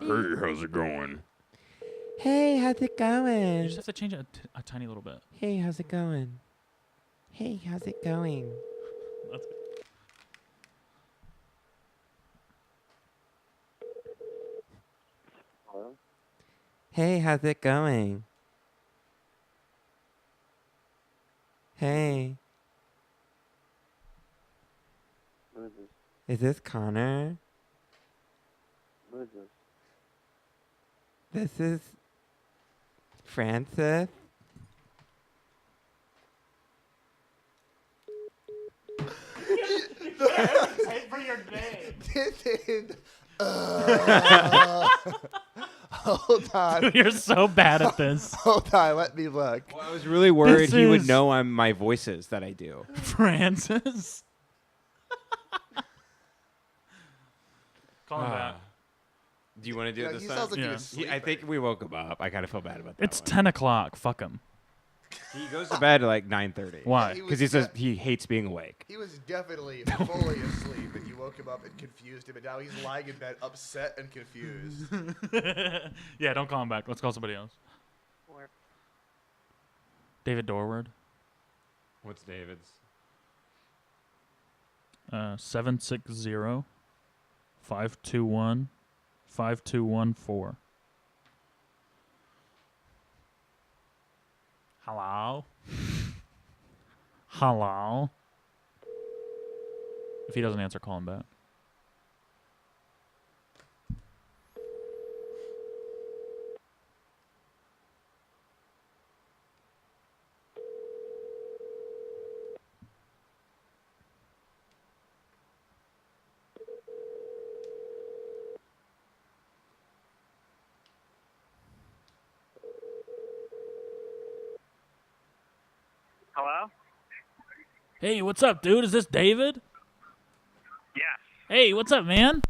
Hey, how's it going? Hey, how's it You going? just have to change it a tiny little bit. Hey, how's it going? Hey, how's it going? That's good. Hello? Hey, how's it going? Hey, Who is this? is this Connor? Who is this? This is Francis. Say for your name. Hold on. You're so bad at this. Hold on. Let me look. Well, I was really worried This he would is- know my voices that I do. Francis. Call him back. Do you want to do Yeah, it this he time? sounds like he Yeah. was sleeping. I think we woke him up. I kind of feel bad about that. It's one. 10 o'clock. Fuck him. He goes to bed at like 9:30. Why? He Because was he says de- he hates being awake. He was definitely fully asleep, and you woke him up and confused him, and now he's lying in bed upset and confused. Yeah, don't call him back. Let's call somebody else. Or David Doorwood. What's David's? 760 521 5214. Hello? Hello? If he doesn't answer, call him back. hello? Hey, what's up, dude? Is this David? Yes. Hey, what's up, man?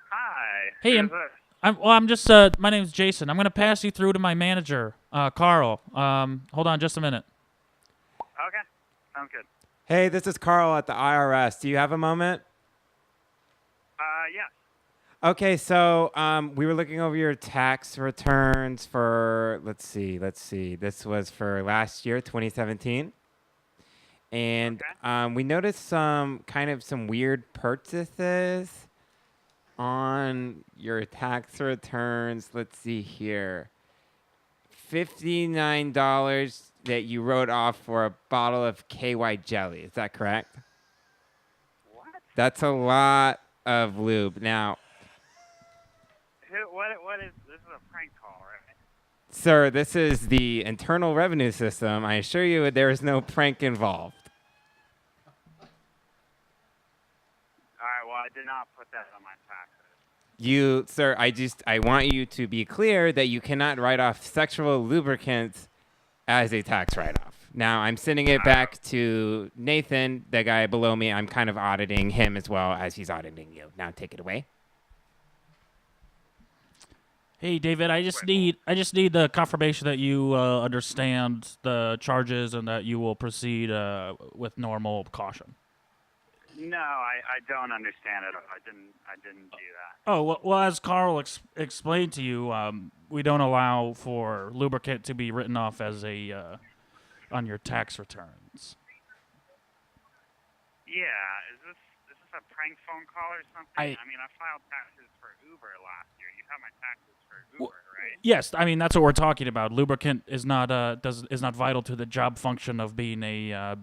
Hi. Hey, Who's this? I'm just, my name's Jason. I'm going to pass you through to my manager, Carl. Hold on just a minute. Okay. Sounds good. Hey, this is Carl at the IRS. Do you have a moment? Yes. Okay, so we were looking over your tax returns for, let's see. This was for last year, 2017. And Okay. we noticed some weird purchases on your tax returns. Let's see here. $59 that you wrote off for a bottle of KY jelly. Is that correct? What? That's a lot of lube. Now, What is, this is a prank call, right? sir, this is the Internal Revenue System. I assure you there is no prank involved. Alright, well, I did not put that on my taxes. You, sir, I want you to be clear that you cannot write off sexual lubricants as a tax write-off. Now, I'm sending it back to Nathan, the guy below me. I'm kind of auditing him as well as he's auditing you. Now, take it away. Hey, David, I just need the confirmation that you understand the charges and that you will proceed with normal caution. No, I don't understand it. I didn't do that. Oh, well as Carl explained to you, we don't allow for lubricant to be written off as a on your tax returns. Yeah, is this a prank phone call or something? I mean, I filed taxes for Uber last year. You have my taxes for Uber, Well, right? Yes, I mean that's what we're talking about. Lubricant is not is not vital to the job function of being a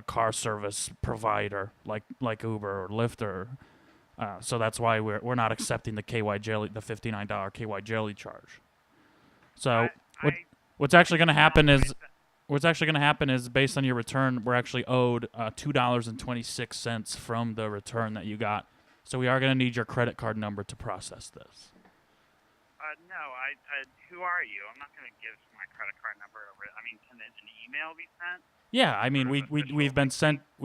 car service provider like Uber or Lyft or so that's why we're not accepting the KY jelly, the $59 KY jelly charge. So what's actually going to happen is based on your return, we're actually owed $2.26 from the return that you got. So we are going to need your credit card number to process this. No, who are you? I'm not going to give my credit card number over. I mean, can an email be sent? Yeah, I mean, we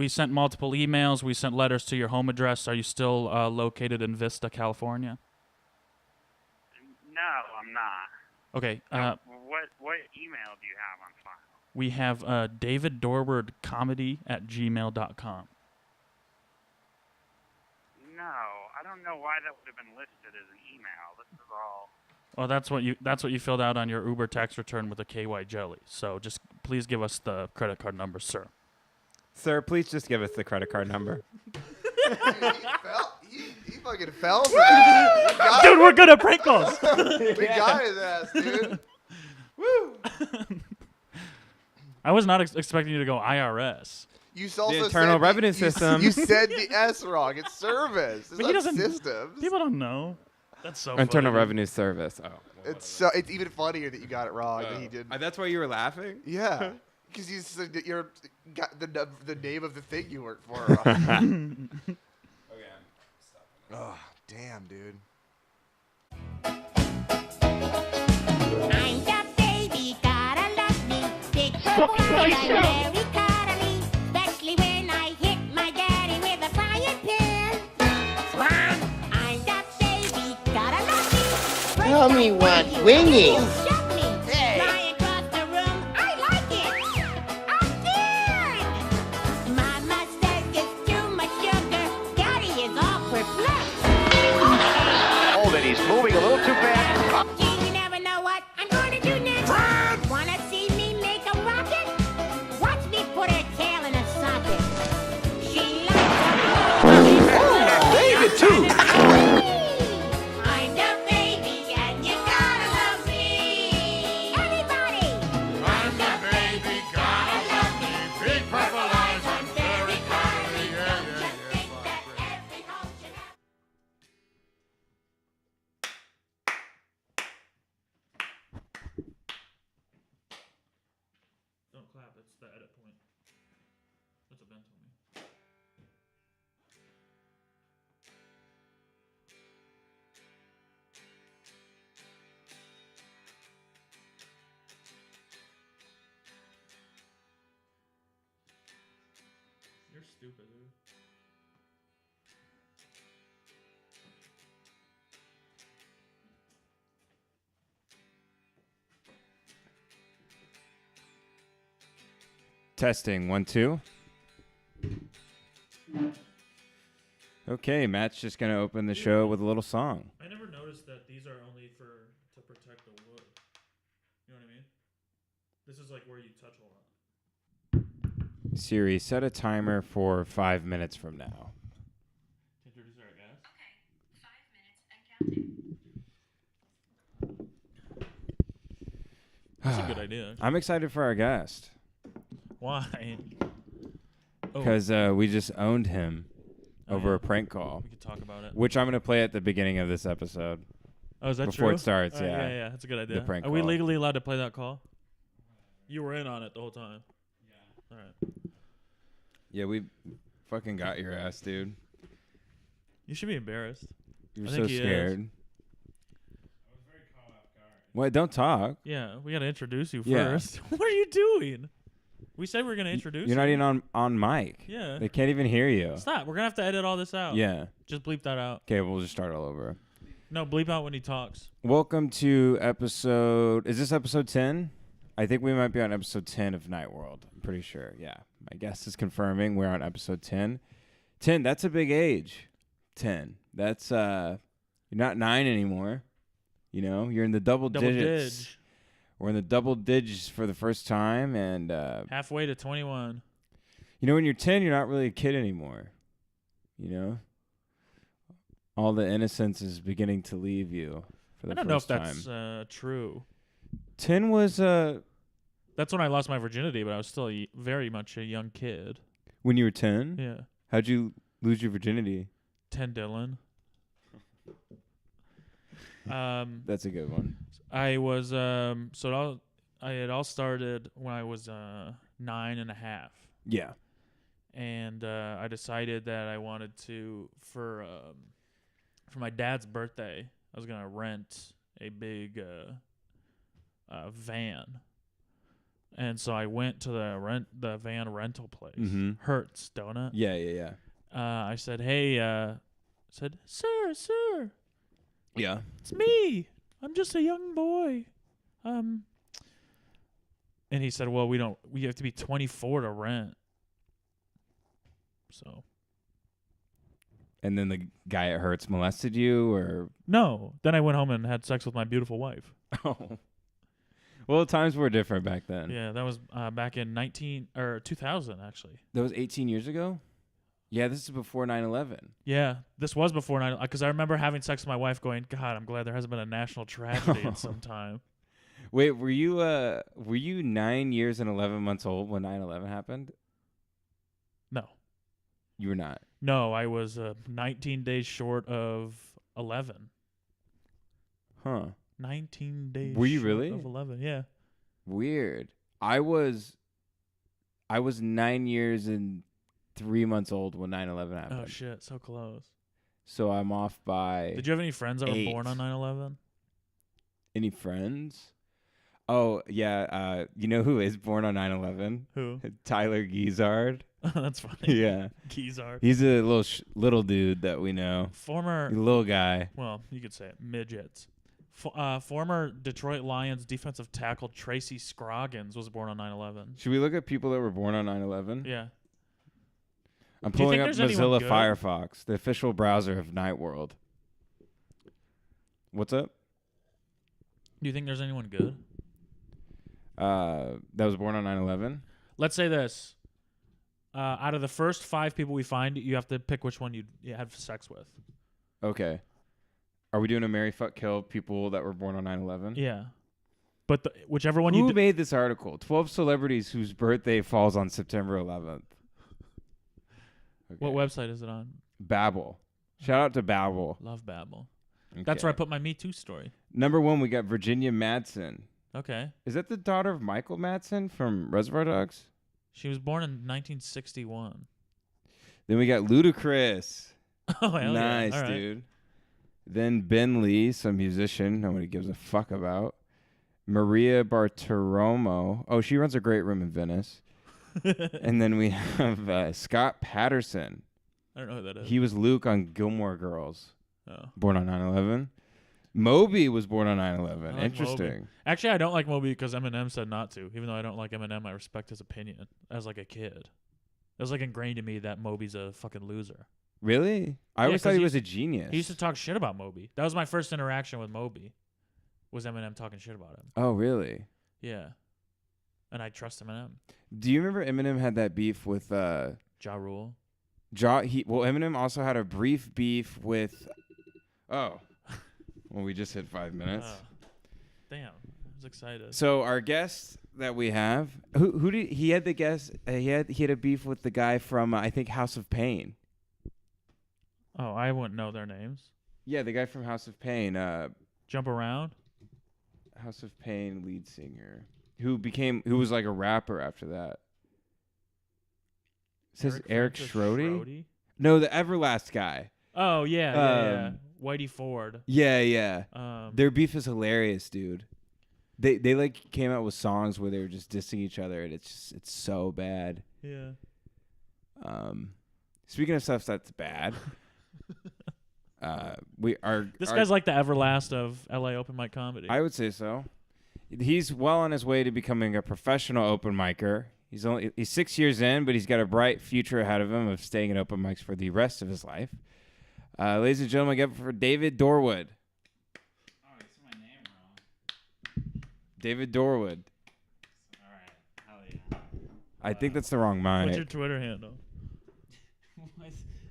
sent multiple emails. We sent letters to your home address. Are you still located in Vista, California? No, I'm not. Okay. What email do you have on file? We have daviddorwardcomedy@gmail.com. No, I don't know why that would have been listed as an email. This is all. Well, that's what you filled out on your Uber tax return with a KY jelly. So just please give us the credit card number, sir. Sir, please just give us the credit card number. He fucking fell for that. Dude, we're good at prank calls. We got his ass, dude. Woo! I was not expecting you to go IRS. You also The Internal said Revenue System. You said the S wrong. It's service. It's But he not doesn't- systems. People don't know. That's so Internal funny. Revenue Service. Oh. It's even funnier that you got it wrong than he did. That's why you were laughing? Yeah, because you said that you're got the name of the thing you work for. Oh, damn, dude. I'm the baby, gotta love me. Big purple eyes, I'm very cuddly. Especially when I hit my daddy with a frying pan. Swan, I'm the baby, gotta love me. Tell me what's winning. Shut me. Fly across the room, I like it. I'm good. Mama says it's too much sugar. Daddy is all perplexed. Oh, that he's moving a little too fast. Gee, you never know what I'm gonna do next. Wanna see me make a rocket? Watch me put her tail in a socket. She likes to David, too. I'm the baby and you gotta love me. Everybody! I'm the baby, gotta love me. Big purple eyes, I'm very cuddly. Don't you think that every home should have... Don't clap. It's the edit point. That's what Ben told me. You're stupid, dude. Testing 1 2. Okay, Matt's just gonna open the show with a little song. I never noticed that these are only to protect the wood. You know what I mean? This is like where you touch a lot. Siri, set a timer for 5 minutes from now. Introduce our guest. Okay, 5 minutes and counting. That's a good idea. I'm excited for our guest Why? Oh, because we just owned him over yeah. a prank call, We could talk about it. which I'm gonna play at the beginning of this episode. Oh, is that before true? it starts, All right, yeah. yeah, that's a good idea. prank Are we call. legally allowed to play that call? You were in on it the whole time. Yeah. All right. Yeah, we fucking got your ass, dude. You should be embarrassed. You were I so think he is. scared. What? Don't talk. Yeah, we got to introduce you Yeah. first. What are you doing? We said we were going to introduce You're not you. even on mic. Yeah. They can't even hear you. Stop. We're going to have to edit all this out. Yeah. Just bleep that out. Okay, we'll just start all over. No, bleep out when he talks. Welcome to episode. Is this episode 10? I think we might be on episode 10 of Night World. I'm pretty sure. Yeah. My guest is confirming we're on episode 10. 10, that's a big age. 10. That's you're not 9 anymore. You know, you're in the double digits. Dig. We're in the double digits for the first time, and Halfway to 21. you know, when you're 10, you're not really a kid anymore. You know, all the innocence is beginning to leave you for the I don't know if first time. that's true. 10 was That's when I lost my virginity, but I was still very much a young kid. when you were 10. Yeah. How'd you lose your virginity? 10 Dylan. That's a good one. I was I had all started when I was 9.5, Yeah. and I decided that I wanted to for my dad's birthday I was gonna rent a big van, and so I went to the van rental place. Mhm. Hertz, don't it? Yeah, yeah, I said, hey, sir, yeah. it's me. I'm just a young boy. And he said, well, we have to be 24 to rent. So And then the guy at Hertz molested you, or No. Then I went home and had sex with my beautiful wife. oh, well, times were different back then. Yeah, that was back in 2000 actually. That was 18 years ago. Yeah, this is before 9/11. Yeah, this was before 9 because I remember having sex with my wife going, God, I'm glad there hasn't been a national tragedy in some time. Wait, were you 9 years and 11 months old when 9/11 happened? No. You were not. No, I was 19 days short of 11. Huh. 19 days Were you short really? of 11, yeah. Weird. I was 9 years and 3 months old when 9/11 happened. Oh, shit, so close. So I'm off by. Did you have any friends that were 8. born on 9/11? Any friends? Oh, yeah. You know who is born on 9/11? Who? Tyler Giezard. That's funny. Yeah. Geezard. He's a little dude that we know. Former, A little guy. well, you could say it, midgets. Former Detroit Lions defensive tackle Tracy Scroggins was born on 9/11. Should we look at people that were born on 9/11? Yeah. I'm Do you pulling think up there's anyone Mozilla good? Firefox, the official browser of Night World. What's up? Do you think there's anyone good? That was born on 9/11? Let's say this. Out of the first 5 people we find, you have to pick which one you have sex with. Okay. Are we doing a marry, fuck, kill people that were born on 9/11? Yeah. But whichever one Who you made this article? 12 celebrities whose birthday falls on September 11th. Okay. What website is it on? Babbel. Shout out to Babbel. Love Babbel. That's where I put my Me Too story. Number 1, we got Virginia Madsen. Okay. Is that the daughter of Michael Madsen from Reservoir Dogs? She was born in 1961. Then we got Ludacris. Oh, hell Nice, yeah. All right. dude. Then Ben Lee, some musician nobody gives a fuck about. Maria Bartiromo. Oh, she runs a great room in Venice. And then we have Scott Patterson. I don't know who that is. He was Luke on Gilmore Girls. Oh. Born on 9/11. Moby was born on 9/11. I like Interesting. Moby. Actually, I don't like Moby because Eminem said not to. Even though I don't like Eminem, I respect his opinion as like a kid. It was like ingrained in me that Moby's a fucking loser. Really? I always 'cause thought he was a genius. He used to talk shit about Moby. That was my first interaction with Moby. Was Eminem talking shit about him? Oh, really? Yeah. And I trust Eminem. Do you remember Eminem had that beef with Ja Rule. Eminem also had a brief beef with well, we just hit 5 minutes. Damn. I was excited. So our guest that we have, who did he had the guest he had a beef with the guy from I think House of Pain. Oh, I wouldn't know their names. Yeah, the guy from House of Pain, Jump Around? House of Pain lead singer who was like a rapper after that. It says Eric Francis Schrody? No, the Everlast guy. Oh, yeah. Whitey Ford. Yeah. Their beef is hilarious, dude. They like came out with songs where they were just dissing each other, and it's so bad. Yeah. Speaking of stuff that's bad, This guy's like the Everlast of LA open mic comedy. I would say so. He's well on his way to becoming a professional open micer. He's 6 years in, but he's got a bright future ahead of him of staying at open mics for the rest of his life. Ladies and gentlemen, give it for David Doorwood. Oh, you said my name wrong. David Doorwood. All right, hell yeah. I think that's the wrong mic. What's your Twitter handle?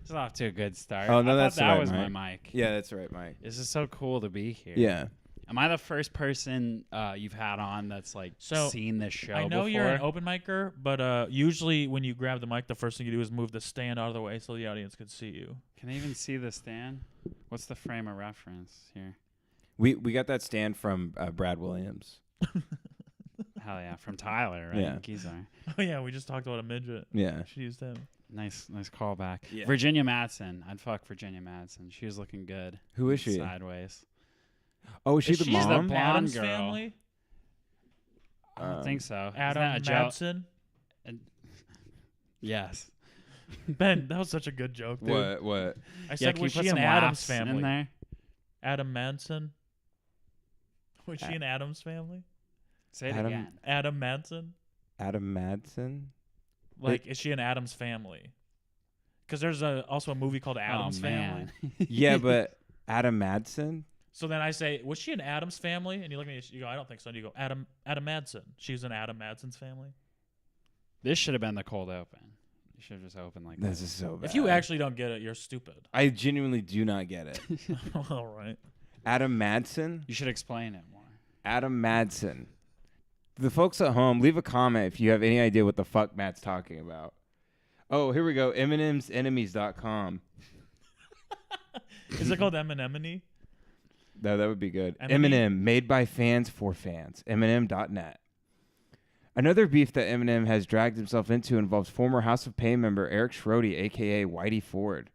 It's off to a good start. Oh, no, I that's thought the that right was mic. my mic. Yeah, that's the right mic. This is so cool to be here. Yeah. Am I the first person you've had on that's like seen this show I know before? you're an open micer, but usually when you grab the mic, the first thing you do is move the stand out of the way so the audience can see you. Can I even see the stand? What's the frame of reference here? We got that stand from Brad Williams. Hell yeah, from Tyler, right? Yeah. Geezar. Oh yeah, we just talked about a midget. Yeah. She used him. Nice callback. Yeah. Virginia Madsen. I'd fuck Virginia Madsen. She was looking good. Who is she? Sideways. Oh, is she the She's mom? the blonde Adam's girl. Family. I don't think so. Adam Isn't that a joke? Madsen. Yes. Ben, that was such a good joke, dude. What? I Yeah, said, can was you put she in some Adam's laughs family? in there? Adam Manson. Was she in Adam's family? Say it Adam- again. Adam Manson. Adam Madsen? Like, is she in Adam's family? because there's also a movie called Addams Family. Yeah, but Adam Madsen. So then I say, was she in Addams Family? And you look at me, you go, I don't think so. And you go, Adam Madsen. She's in Adam Madsen's family. This should have been the cold open. You should have just opened like This is so bad. If you actually don't get it, you're stupid. I genuinely do not get it. All right. Adam Madsen. You should explain it more. Adam Madsen. The folks at home, leave a comment if you have any idea what the fuck Matt's talking about. Oh, here we go. EminemsEnemies.com. Is it called Eminemony? No, that would be good. Eminem? Eminem, made by fans for fans. Eminem.net. Another beef that Eminem has dragged himself into involves former House of Pain member Eric Schrody, a.k.a. Whitey Ford.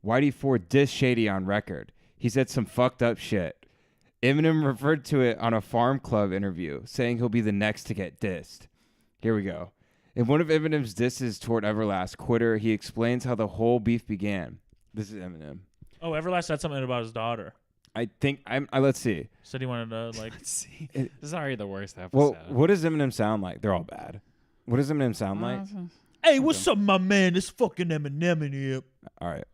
Whitey Ford dissed Shady on record. He said some fucked up shit. Eminem referred to it on a Farm Club interview, saying he'll be the next to get dissed. Here we go. In one of Eminem's disses toward Everlast, Quitter, he explains how the whole beef began. This is Eminem. Oh, Everlast said something about his daughter. I think let's see. Said he wanted to like. Let's see. This is already the worst episode. Well, what does Eminem sound like? They're all bad. What does Eminem sound like? Hey, what's up, my man? It's fucking Eminem in here. All right.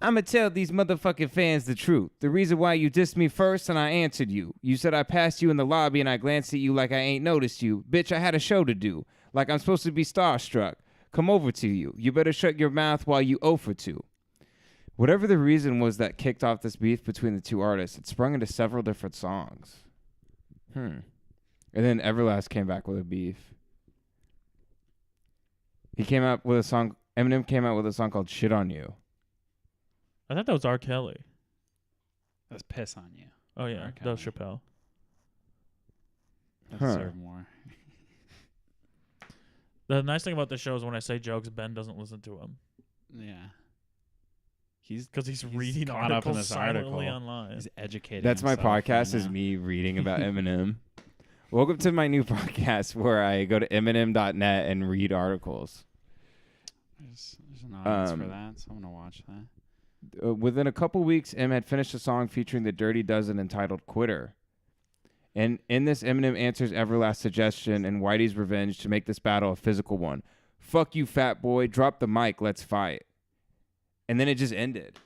I'ma tell these motherfucking fans the truth. The reason why you dissed me first and I answered you. You said I passed you in the lobby and I glanced at you like I ain't noticed you. Bitch, I had a show to do. Like I'm supposed to be starstruck. Come over to you. You better shut your mouth while you 0 for 2. Whatever the reason was that kicked off this beef between the two artists, it sprung into several different songs. And then Everlast came back with a beef. Eminem came out with a song called Shit on You. I thought that was R. Kelly. That's Piss on You. Oh yeah, R. that was Chappelle. That Huh. deserve more. The nice thing about this show is when I say jokes, Ben doesn't listen to them. Yeah. Because he's reading caught up in articles this silently article. online. He's educated. That's my himself podcast, right is now. me reading about Eminem. Welcome to my new podcast where I go to Eminem.net and read articles. There's an audience for Um, that, so I'm going to watch that. Within a couple weeks, M had finished a song featuring the Dirty Dozen entitled Quitter. And in this, Eminem answers Everlast's suggestion and Whitey's revenge to make this battle a physical one. Fuck you, fat boy. Drop the mic. Let's fight. And then it just ended.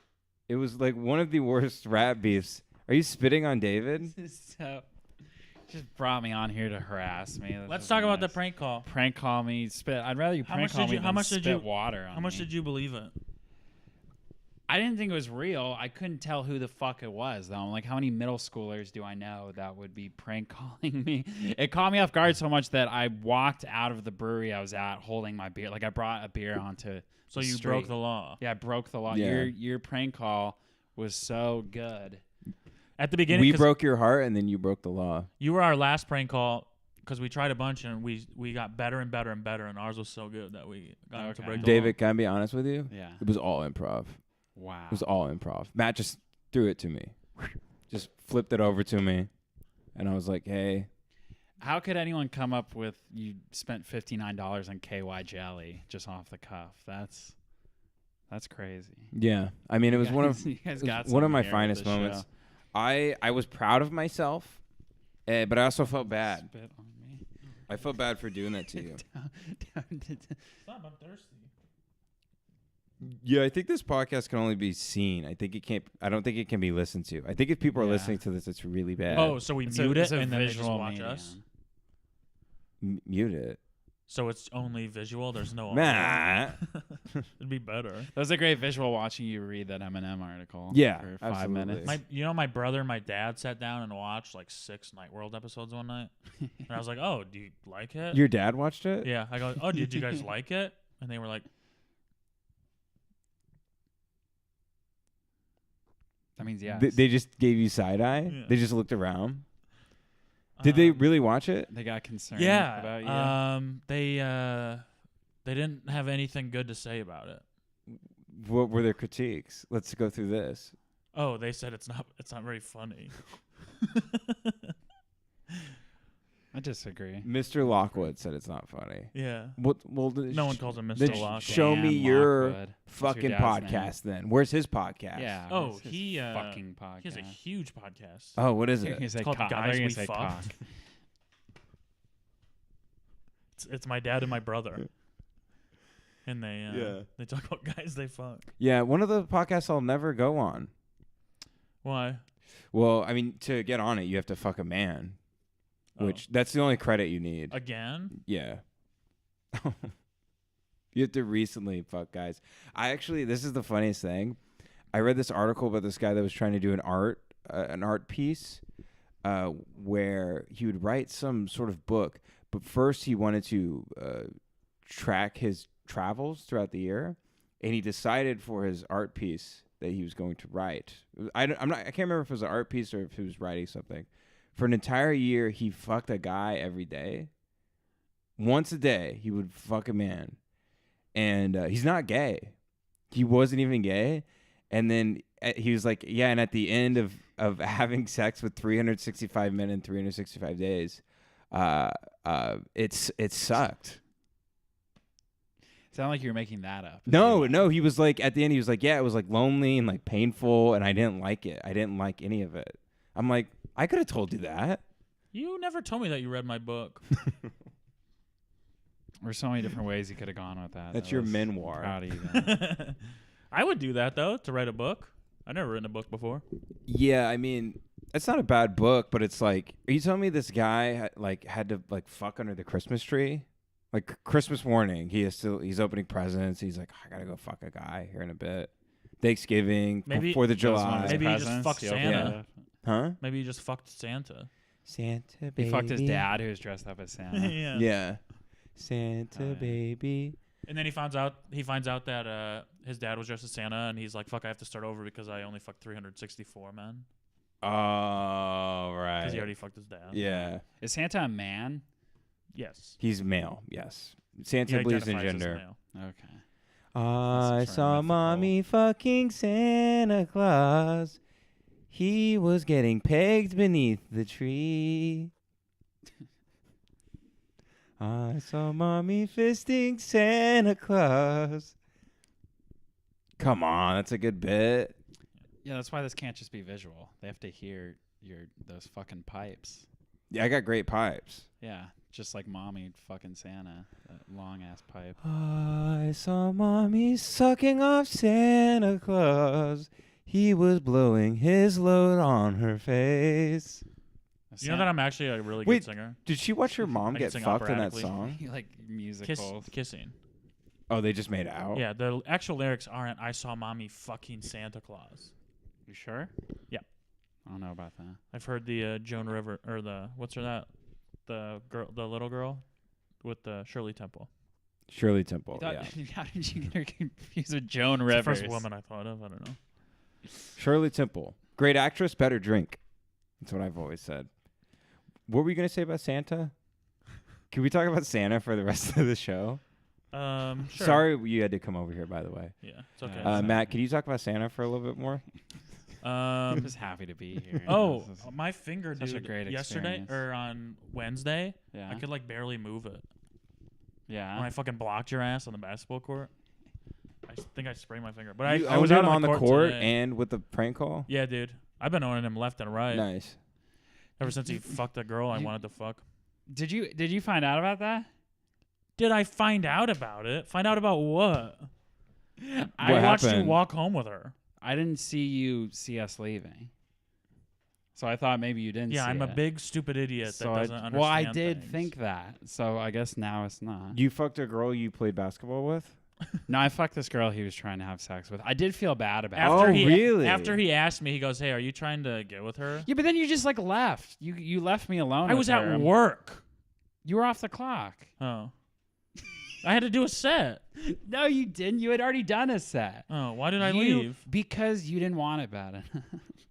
It was like one of the worst rap beefs. Are you spitting on David? So, just brought me on here to harass me. That Let's doesn't talk about the nice. prank call. Prank call me, spit. I'd rather you prank call me than spit water on How much me. did you believe it? I didn't think it was real. I couldn't tell who the fuck it was, though. I'm like, how many middle schoolers do I know that would be prank calling me? It caught me off guard so much that I walked out of the brewery I was at holding my beer. Like, I brought a beer onto So the you street. broke the law. Yeah, I broke the law. Yeah. Your prank call was so good. At the beginning, We 'cause broke your heart and then you broke the law. you were our last prank call because we tried a bunch and we got better and better and better, and ours was so good that we got to Okay. break the David, can I be honest with you? Yeah. It was all improv. Wow. It was all improv. Matt just threw it to me. Just flipped it over to me. And I was like, hey. How could anyone come up with you spent $59 on KY jelly just off the cuff? That's crazy. Yeah. I mean, it was one of You guys it was got one of something my here with finest this moments. show. I was proud of myself, but I also felt bad. Spit on me. I felt bad for doing that to you. Stop, I'm thirsty. Yeah, I think this podcast can only be seen. I don't think it can be listened to. I think if people are Yeah. listening to this, it's really bad. Oh, so we It's mute it's it a and then they just visual watch medium. us? Mute it. So it's only visual? There's no audio? Matt. It'd be better. That was a great visual watching you read that Eminem article. Yeah, for 5 absolutely. minutes. My brother and my dad sat down and watched like 6 Night World episodes one night. And I was like, oh, do you like it? Your dad watched it? Yeah. I go, oh, did you guys like it? And they were like, That means yes. They just gave you side eye? Yeah. They just looked around? Did they really watch it? They got concerned yeah. about you. They didn't have anything good to say about it. What were their critiques? Let's go through this. Oh, they said it's not very funny. I disagree. Mr. Lockwood said it's not funny. Yeah. What? Well, No one calls him Mr. then Lockwood. show me Dan your Lockwood. That's your fucking dad's podcast then. Where's his podcast? Yeah. Oh, where's his he fucking podcast. He has a huge podcast. Oh, what is You're it? gonna say called cock. I thought Guys you were We gonna say Fuck. cock. It's my dad and my brother. And they talk about guys they fuck. Yeah, one of the podcasts I'll never go on. Why? Well, I mean, to get on it, you have to fuck a man, which that's the only credit you need. Again? Yeah. You have to recently fuck guys. This is the funniest thing. I read this article about this guy that was trying to do an art piece where he would write some sort of book, but first he wanted to track his travels throughout the year, and he decided for his art piece that he was going to write. I can't remember if it was an art piece or if he was writing something. For an entire year, he fucked a guy every day. Once a day, he would fuck a man. And he's not gay. He wasn't even gay. And then he was like, yeah, and at the end of having sex with 365 men in 365 days, it sucked. Sound like you're making that up. No, he was like, at the end, he was like, yeah, it was like lonely and like painful, and I didn't like it. I didn't like any of it. I'm like, I could have told you that. You never told me that you read my book. There's so many different ways you could have gone with that. That's your memoir. Proud of you, man. I would do that, though, to write a book. I've never written a book before. Yeah, I mean, it's not a bad book, but it's like, are you telling me this guy had to like fuck under the Christmas tree? Like Christmas morning, he's opening presents. He's like, I gotta go fuck a guy here in a bit. Thanksgiving, Maybe 4th of July. Maybe he just fucked Santa. Huh? Maybe he just fucked Santa. Santa baby. He fucked his dad, who was dressed up as Santa. Yeah. Santa baby. And then he finds out that his dad was dressed as Santa, and he's like, "Fuck, I have to start over because I only fucked 364 men." Oh, right. Because he already fucked his dad. Yeah. Is Santa a man? Yes. He's male. Yes. Santa believes in gender. Okay. I saw mommy fucking Santa Claus. He was getting pegged beneath the tree. I saw mommy fisting Santa Claus. Come on, that's a good bit. Yeah, that's why this can't just be visual. They have to hear those fucking pipes. Yeah, I got great pipes. Yeah, just like mommy fucking Santa, that long ass pipe. I saw mommy sucking off Santa Claus. He was blowing his load on her face. You know that I'm actually a really good singer? Did she watch her mom get fucked in that song? Like musicals. Kissing. Oh, they just made out? Yeah, the actual lyrics aren't "I saw mommy fucking Santa Claus." You sure? Yeah. I don't know about that. I've heard the Joan River or the the little girl with the Shirley Temple. Shirley Temple, yeah. How did you get her confused with Joan It's the Rivers? first woman I thought of. I don't know. Shirley Temple. Great actress, better drink. That's what I've always said. What were you going to say about Santa? Can we talk about Santa for the rest of the show? Sure. Sorry you had to come over here, by the way. Yeah, it's okay. Matt, can you talk about Santa for a little bit more? I'm just happy to be here. Oh, my finger, such dude. a great yesterday experience. or on Wednesday, Yeah. I could like barely move it. Yeah. When I fucking blocked your ass on the basketball court, I think I sprained my finger. But You I was owned out him on the court today. and with the prank call? Yeah, dude. I've been owning him left and right. Nice. Ever since he fucked a girl I wanted to fuck. Did you find out about that? Did I find out about it? Find out about what? I watched you walk home with her. I didn't see us leaving. So I thought maybe you didn't see Yeah, I'm it. a big stupid idiot that doesn't understand Well, I did things. think that. So I guess now it's not. You fucked a girl you played basketball with? No, I fucked this girl he was trying to have sex with. I did feel bad about After it. really? After he asked me, he goes, "Hey, are you trying to get with her?" Yeah, but then you just like left. You left me alone. I with was her. at work. You were off the clock. Oh. I had to do a set. No, you didn't. You had already done a set. Oh, why did I leave? Because you didn't want it bad enough.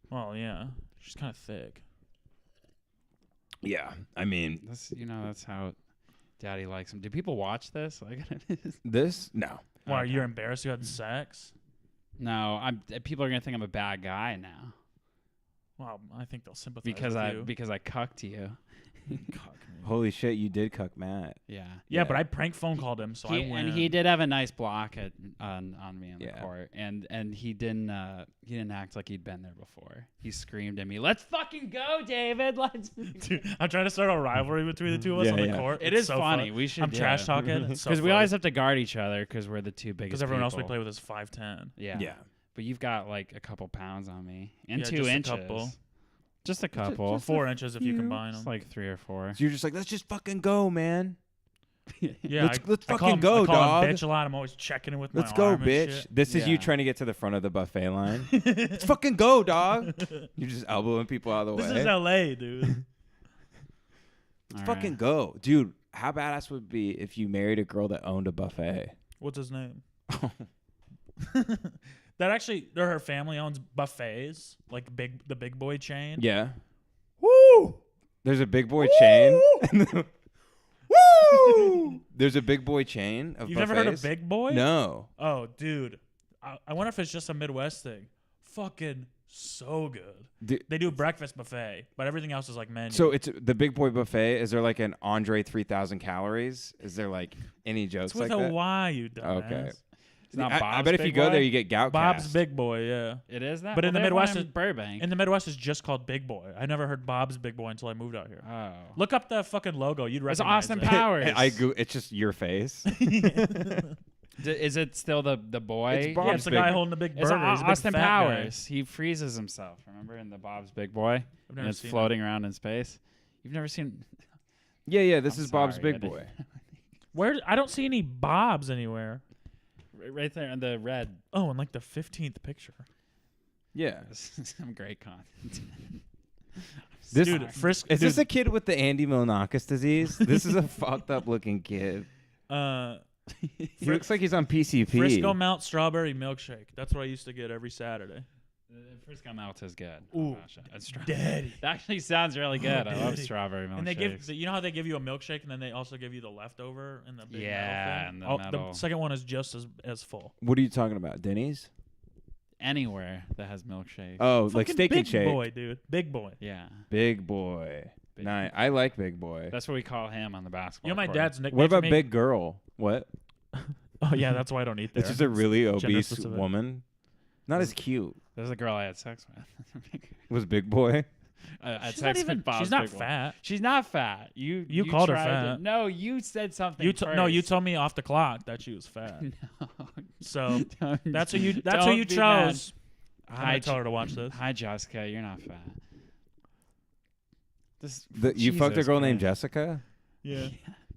Well, yeah. She's kind of thick. Yeah. I mean, that's how Daddy likes him. Do people watch this? Like, this? No. Why, Okay. you're embarrassed you had sex? No, people are gonna think I'm a bad guy now Well, I think they'll sympathize with you. because I cucked you. Holy shit, you did cuck Matt. Yeah. Yeah, but I prank phone called him, so I win. And he did have a nice block on me in the Yeah. court, and he didn't act like he'd been there before. He screamed at me, "Let's fucking go, David! Let's." Dude, I'm trying to start a rivalry between the two of us Yeah, on the yeah. court. It It's is so funny. fun. We should. I'm trash talking because we always have to guard each other because we're the two biggest. because everyone else we people. play with is 5'10". Yeah. Yeah. But you've got like a couple pounds on me and Yeah, 2 just a inches. couple. Just a couple. 4 inches if you combine It's them. like 3 or 4. So you're just like, let's just fucking go, man. Yeah, let's I call fucking him, go, I call dog. Him bitch a lot. I'm always checking in with Let's my go, arm and bitch. shit. This is you Yeah. trying to get to the front of the buffet line. Let's fucking go, dog. You're just elbowing people out of the This way. is LA, dude. Let's fucking go. Dude, how badass would it be if you married a girl that owned a buffet? What's his name? That actually, her family owns buffets, like the Big Boy chain. Yeah. Woo! There's a big boy chain. Woo! There's a big boy chain of You've buffets. never heard of Big Boy? No. Oh, dude. I wonder if it's just a Midwest thing. Fucking so good. They do a breakfast buffet, but everything else is like menu. So it's the big boy buffet. Is there like an Andre 3,000 calories? Is there like any jokes it's with like a that? Y, you dumbass. Okay. It's not I Bob's bet if Big you go Boy? there, you get gout Bob's cast. Big Boy, yeah. It is that. But in the they have one Midwest, in Burbank. In the Midwest, it's just called Big Boy. I never heard Bob's Big Boy until I moved out here. Oh. Look up the fucking logo. You'd It's recognize Austin it. Powers. It's just your face. Is it still the boy? It's Bob's Yeah, it's the Big guy Boy. holding the big It's burger. He's a big Austin fat guy. Powers. He freezes himself. Remember in the Bob's Big Boy? I've And never it's seen floating around in space. You've never seen? Yeah. This I'm is Bob's sorry, Big I Boy. didn't- Where? I don't see any Bobs anywhere. Right there in the red. Oh, in like the 15th picture. Yeah. This is some great content. This Dude, Frisk. is this a kid with the Andy Milonakis disease? This is a fucked up looking kid. He looks like he's on PCP. Frisco Mount Strawberry Milkshake. That's what I used to get every Saturday. Frisco Malt is good. Ooh, that's daddy. That actually sounds really good. I love Daddy. strawberry milkshakes. And they give, you know how they give you a milkshake and then they also give you the leftover in the big Yeah, metal in thing? the Oh, metal. the second one is just as full. What are you talking about? Denny's? Anywhere that has milkshake. Oh, like Fucking Steak and Big Shake. Boy, dude. Big Boy. Yeah. Big Boy. Big Nice. I like Big Boy. That's what we call him on the basketball You know my court. dad's nickname What for about me? Big Girl? What? Oh, yeah, that's why I don't eat there. It's just a really gender obese specific. woman. Not as cute. There's a girl I had sex with. Was Big Boy? I had She's sex not even. with Bob's She's not Big Boy. fat. She's not fat. You called her tried fat. to- no, you said something. No, you first. told me off the clock that she was fat. No. So Don't- that's who you. That's who don't you be mad. chose. I'm Hi, gonna tell her to watch this. Hi, Jessica. You're not fat. This. You fucked a Jesus girl named Christ. Jessica? Yeah.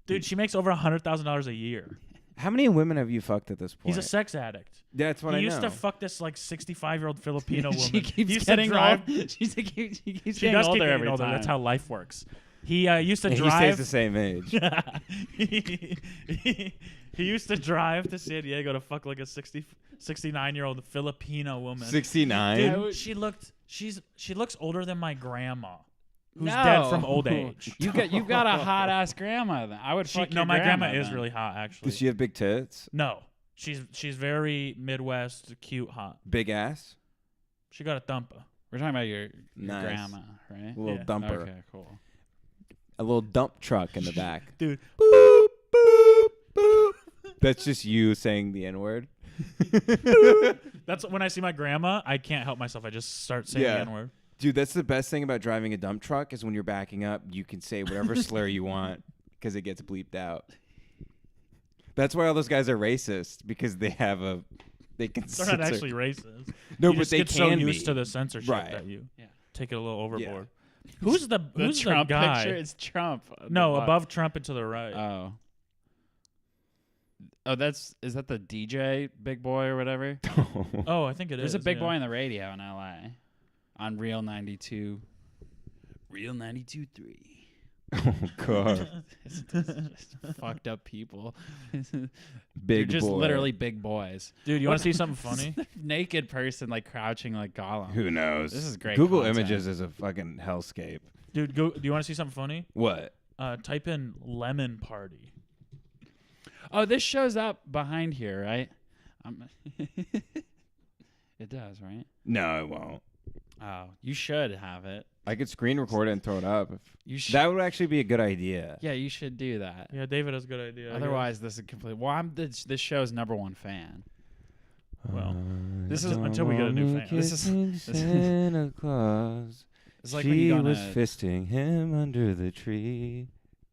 Dude, she makes over $100,000 a year. How many women have you fucked at this point? He's a sex addict. That's what He I used know. to fuck this like 65-year-old Filipino woman. She keeps he used to getting drive. old. She keeps She getting does keep older getting every older. time. That's how life works. He used to He drive. stays the same age. he used to drive to San Diego to fuck like a 69-year-old Filipino woman. 69? Dude, she looks older than my grandma, who's dead from old age. You've got a hot ass grandma. Then I would fuck your my grandma grandma is then. really hot actually. Does she have big tits? No, she's very Midwest, cute, hot. Big ass? She got a thumper. We're talking about your Nice. grandma, right? A little Yeah. dumper. Okay, cool. A little dump truck in the back. Dude, Boop, boop, boop. That's just you saying the N-word? that's when I see my grandma, I can't help myself. I just start saying Yeah. the N-word. Dude, that's the best thing about driving a dump truck is when you're backing up, you can say whatever slur you want because it gets bleeped out. That's why all those guys are racist because they have a they can They're not actually racist. No, You but just they get so can used be. to the censorship Right. that you Yeah. take it a little overboard. Yeah. Who's the The who's Trump the guy? picture? It's Trump. No, What? above Trump and to the right. Oh. Oh, is that the DJ Big Boy or whatever? Oh, I think it is. There's a Big yeah. Boy on the radio in LA, on Real 92. Real 92.3. Oh god. It's just fucked up people. They're Big just boy. literally big boys. Dude, you want to see something funny? Naked person like crouching like Gollum. Who knows? This is great Google content. Images is a fucking hellscape. Dude, do you want to see something funny? What? Type in lemon party. Oh, this shows up behind here, right? It does, right? No, it won't. Oh, you should have it. I could screen record it and throw it up. You should. That would actually be a good idea. Yeah, you should do that. Yeah, David has a good idea. Otherwise, this is complete. Well, I'm this show's #1 fan. Well, this is until we get a new fan. This is Santa Claus. it's like She when you go on was a, fisting him under the tree.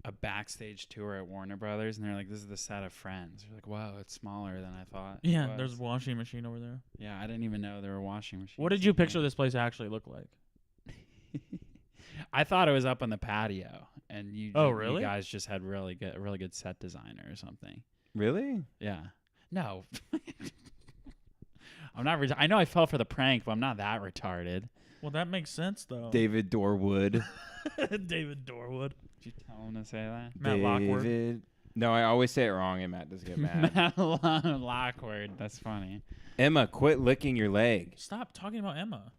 a backstage tour at Warner Brothers, and they're like, "This is the set of Friends." You're like, "Wow, it's smaller than I thought." it yeah, was." there's a washing machine over there. Yeah, I didn't even know there were washing machines. What did you in there. picture this place actually look like? I thought it was up on the patio, and you. Oh, you really? guys just had a really good set designer or something. Really? Yeah. No. I'm not. I know I fell for the prank, but I'm not that retarded. Well, that makes sense though. David Doorwood. David Doorwood. Did you tell him to say that? Matt Lockwood. David. No, I always say it wrong, and Matt does get mad. Matt Lockwood. That's funny. Emma, quit licking your leg. Stop talking about Emma.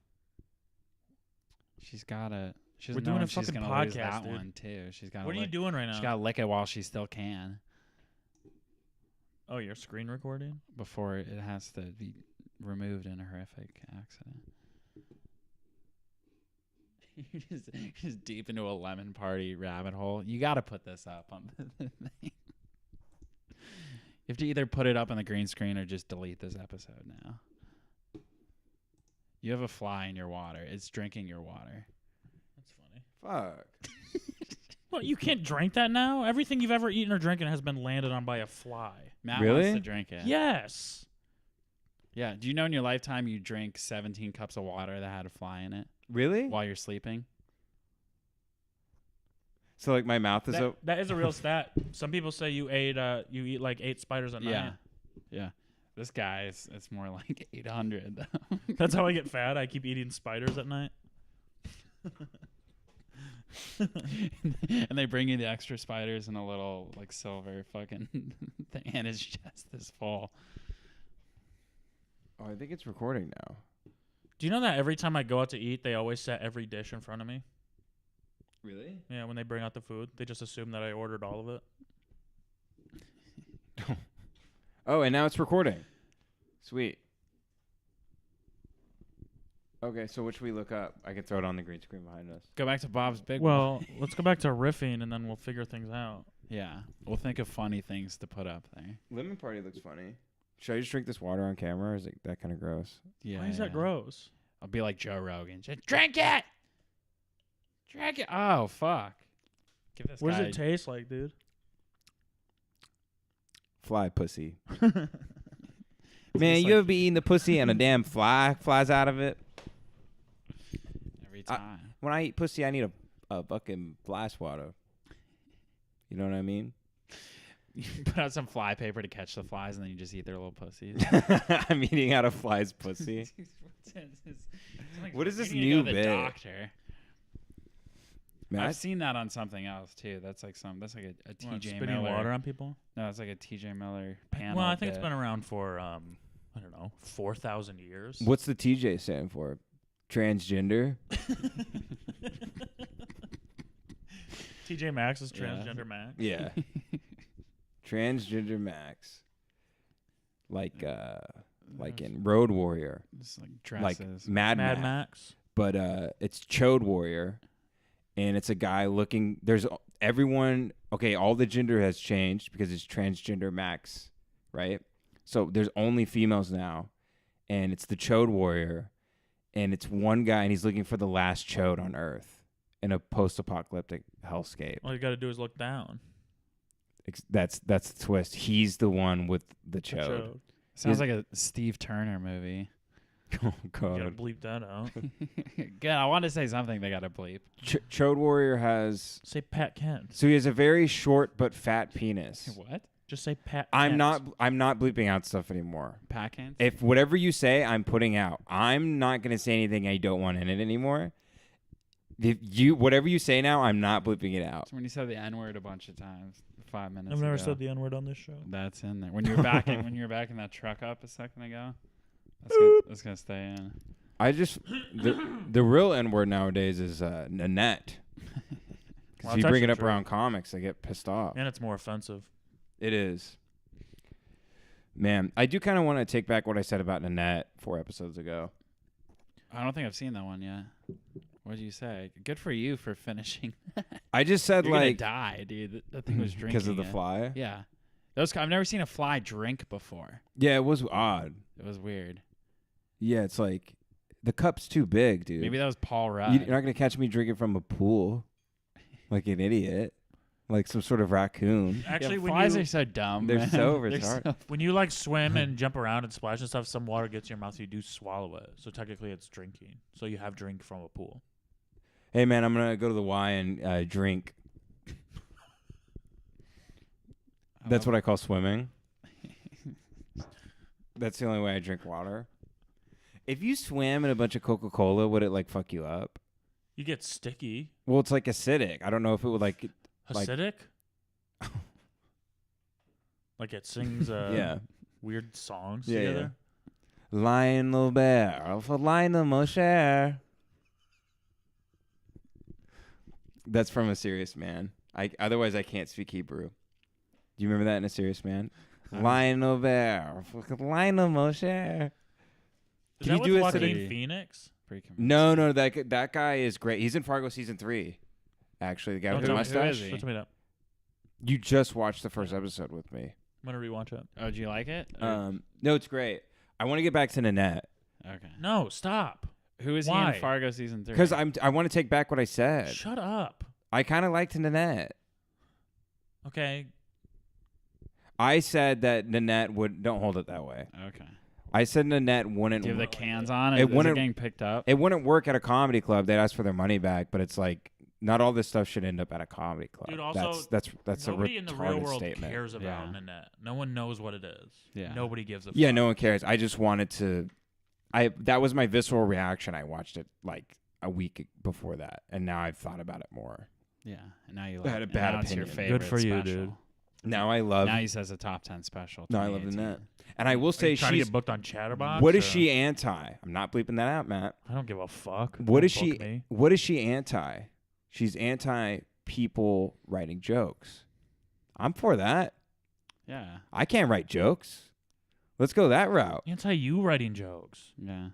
She's gotta. She We're doesn't know doing a when she's fucking gonna lose podcast, that dude. one too. She's got. What are you doing right now? She's gotta lick it while she still can, Oh, you're screen recording? before it has to be removed in a horrific accident. You're just deep into a lemon party rabbit hole. You got to put this up on the thing. You have to either put it up on the green screen or just delete this episode now. You have a fly in your water. It's drinking your water. That's funny. Fuck. What, you can't drink that now? Everything you've ever eaten or drinking has been landed on by a fly. Matt Really? wants to drink it. Yes. Yeah. Do you know in your lifetime you drink 17 cups of water that had a fly in it Really? while you're sleeping? So like my mouth is open. That is a real stat. Some people say you eat like 8 spiders a night. Yeah. Yeah. This guy it's more like 800 though. That's how I get fat. I keep eating spiders at night. And they bring you the extra spiders in a little like silver fucking thing, and his chest is full. Oh, I think it's recording now. Do you know that every time I go out to eat, they always set every dish in front of me? Really? Yeah, when they bring out the food, they just assume that I ordered all of it. Oh, and now it's recording. Sweet. Okay, so what should we look up? I can throw it on the green screen behind us. Go back to Bob's Big Well, One. let's go back to riffing, and then we'll figure things out. Yeah, we'll think of funny things to put up there. Lemon Party looks funny. Should I just drink this water on camera, or is it that kind of gross? Yeah. Why is that gross? I'll be like Joe Rogan. Just drink it. Drink it. Oh fuck. Give this What guy. does it taste like, dude? Fly pussy. Tastes Man, you like- ever be eating the pussy and a damn fly flies out of it? Every time. When I eat pussy, I need a fucking fly swatter. You know what I mean? You put out some fly paper to catch the flies, and then you just eat their little pussies. I'm eating out a fly's pussy. What is this new the bit? doctor. Man, I've seen that on something else too. That's like a What, TJ spitting Miller. water on people? No, it's like a TJ Miller panel. Well, I think it's bit. been around for I don't know, 4,000 years. what's the TJ stand for? Transgender? TJ Maxx is Yeah. transgender Max. Yeah. Transgender Max. Like in Road Warrior. Just like Like dresses. Mad Mad Max. Max. But it's Chode Warrior. And it's a guy looking. There's everyone. Okay, all the gender has changed because it's transgender Max, right? So there's only females now, and it's the Chode Warrior, and it's one guy, and he's looking for the last chode on Earth in a post-apocalyptic hellscape. All you got to do is look down. That's the twist. He's the one with the chode. Chode. Sounds like a Steve Turner movie. Oh You gotta God. bleep that out. Good. I want to say something. They got to bleep. Chode Warrior has. Say Pat Kent. So he has a very short but fat penis. What? Just say Pat I'm Kent. not bleeping out stuff anymore. Pack-ins? If whatever you say, I'm putting out. I'm not gonna say anything I don't want in it anymore. If whatever you say now, I'm not bleeping it out. So when you said the N-word a bunch of times, 5 minutes I've never ago, said the N-word on this show. That's in there. When you were back in that truck up a second ago, that's gonna stay in. I just the real N word nowadays is Nanette. Because Well, if you that's bring it actually up true. around comics, I get pissed off. And it's more offensive. It is. Man, I do kind of want to take back what I said about Nanette 4 episodes ago. I don't think I've seen that one yet. What did you say? Good for you for finishing. I just said You're like gonna die, dude. That thing was drinking because of the it. fly. Yeah, I've never seen a fly drink before. Yeah, it was odd. It was weird. Yeah, it's like the cup's too big, dude. Maybe that was Paul Rudd. You're not gonna catch me drinking from a pool, like an idiot, like some sort of raccoon. Actually, yeah, when flies you are so dumb. They're man. so They're retarded. when you like swim and jump around and splash and stuff, some water gets in your mouth. So you do swallow it. So technically, it's drinking. So you have drink from a pool. Hey man, I'm gonna go to the Y and drink. That's what I call swimming. That's the only way I drink water. If you swam in a bunch of Coca-Cola, would it like fuck you up? You get sticky, Well, it's like acidic. I don't know if it would like. acidic. Like it sings Yeah. weird songs Yeah, together. Lionel Bear for Lionel Mosher. That's from A Serious Man. Otherwise I can't speak Hebrew. Do you remember that in A Serious Man? Lionel Bear for Lionel Mosher. Is Can that you with do it to Joaquin the- Phoenix? No, that guy is great. He's in Fargo season 3. Actually, the guy Don't with the tell me- mustache. he? Don't tell me that. You just watched the first episode with me. I'm gonna rewatch it. Oh, did you like it? No, it's great. I want to get back to Nanette Okay. No, stop. Who is he Why? in Fargo season 3? because I want to take back what I said. Shut up. I kind of liked Nanette. Okay. I said that Nanette would. Don't hold it that way. Okay. I said Nanette wouldn't. Do you have the cans on? It Is it wouldn't- getting picked up? It wouldn't work at a comedy club. They'd ask for their money back, but it's like not all this stuff should end up at a comedy club. Dude, also, that's a Nobody in the real retarded world statement. cares about Yeah. Nanette. No one knows what it is. Yeah. Nobody gives a fuck. Yeah, no one cares. I just wanted to. That was my visceral reaction. I watched it like a week before that, and now I've thought about it more. Yeah. And now you I like had a and bad now it's your opinion. favorite Good for you, special. dude. Now I love. Now he says a top 10 special. No, I love 2018. Nanette, and I will Are say you trying to she's. get booked on Chatterbox? What is or- she anti? I'm not bleeping that out, Matt. I don't give a fuck. What Don't is book she? me. What is she anti? She's anti people writing jokes. I'm for that. Yeah. I can't write jokes. Let's go that route. Anti you writing jokes. Yeah.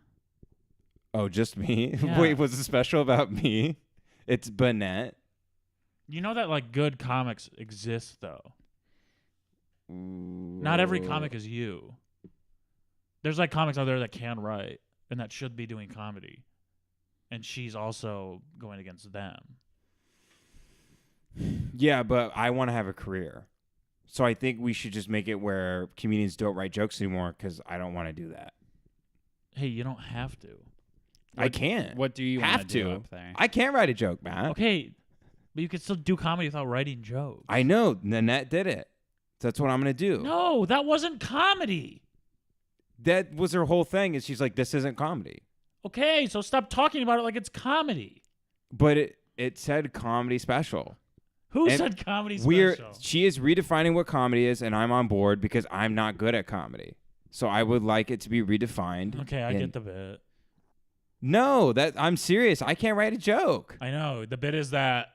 Oh, just me? Yeah. Wait, was it special about me? It's Bennett. You know that like good comics exist though. Not every comic is you. There's like comics out there that can write and that should be doing comedy. And she's also going against them. Yeah, but I want to have a career. So I think we should just make it where comedians don't write jokes anymore because I don't want to do that. Hey, you don't have to. I can't. What do you have want to do to? up there? I can't write a joke, man. Okay, but you can still do comedy without writing jokes. I know. Nanette did it. That's what I'm going to do. No, that wasn't comedy. That was her whole thing is she's like, this isn't comedy. Okay, so stop talking about it like it's comedy. But it said comedy special. Who And said comedy We're special? she is redefining what comedy is, and I'm on board because I'm not good at comedy. So I would like it to be redefined. Okay, I and- get the bit. No, that I'm serious. I can't write a joke. I know. The bit is that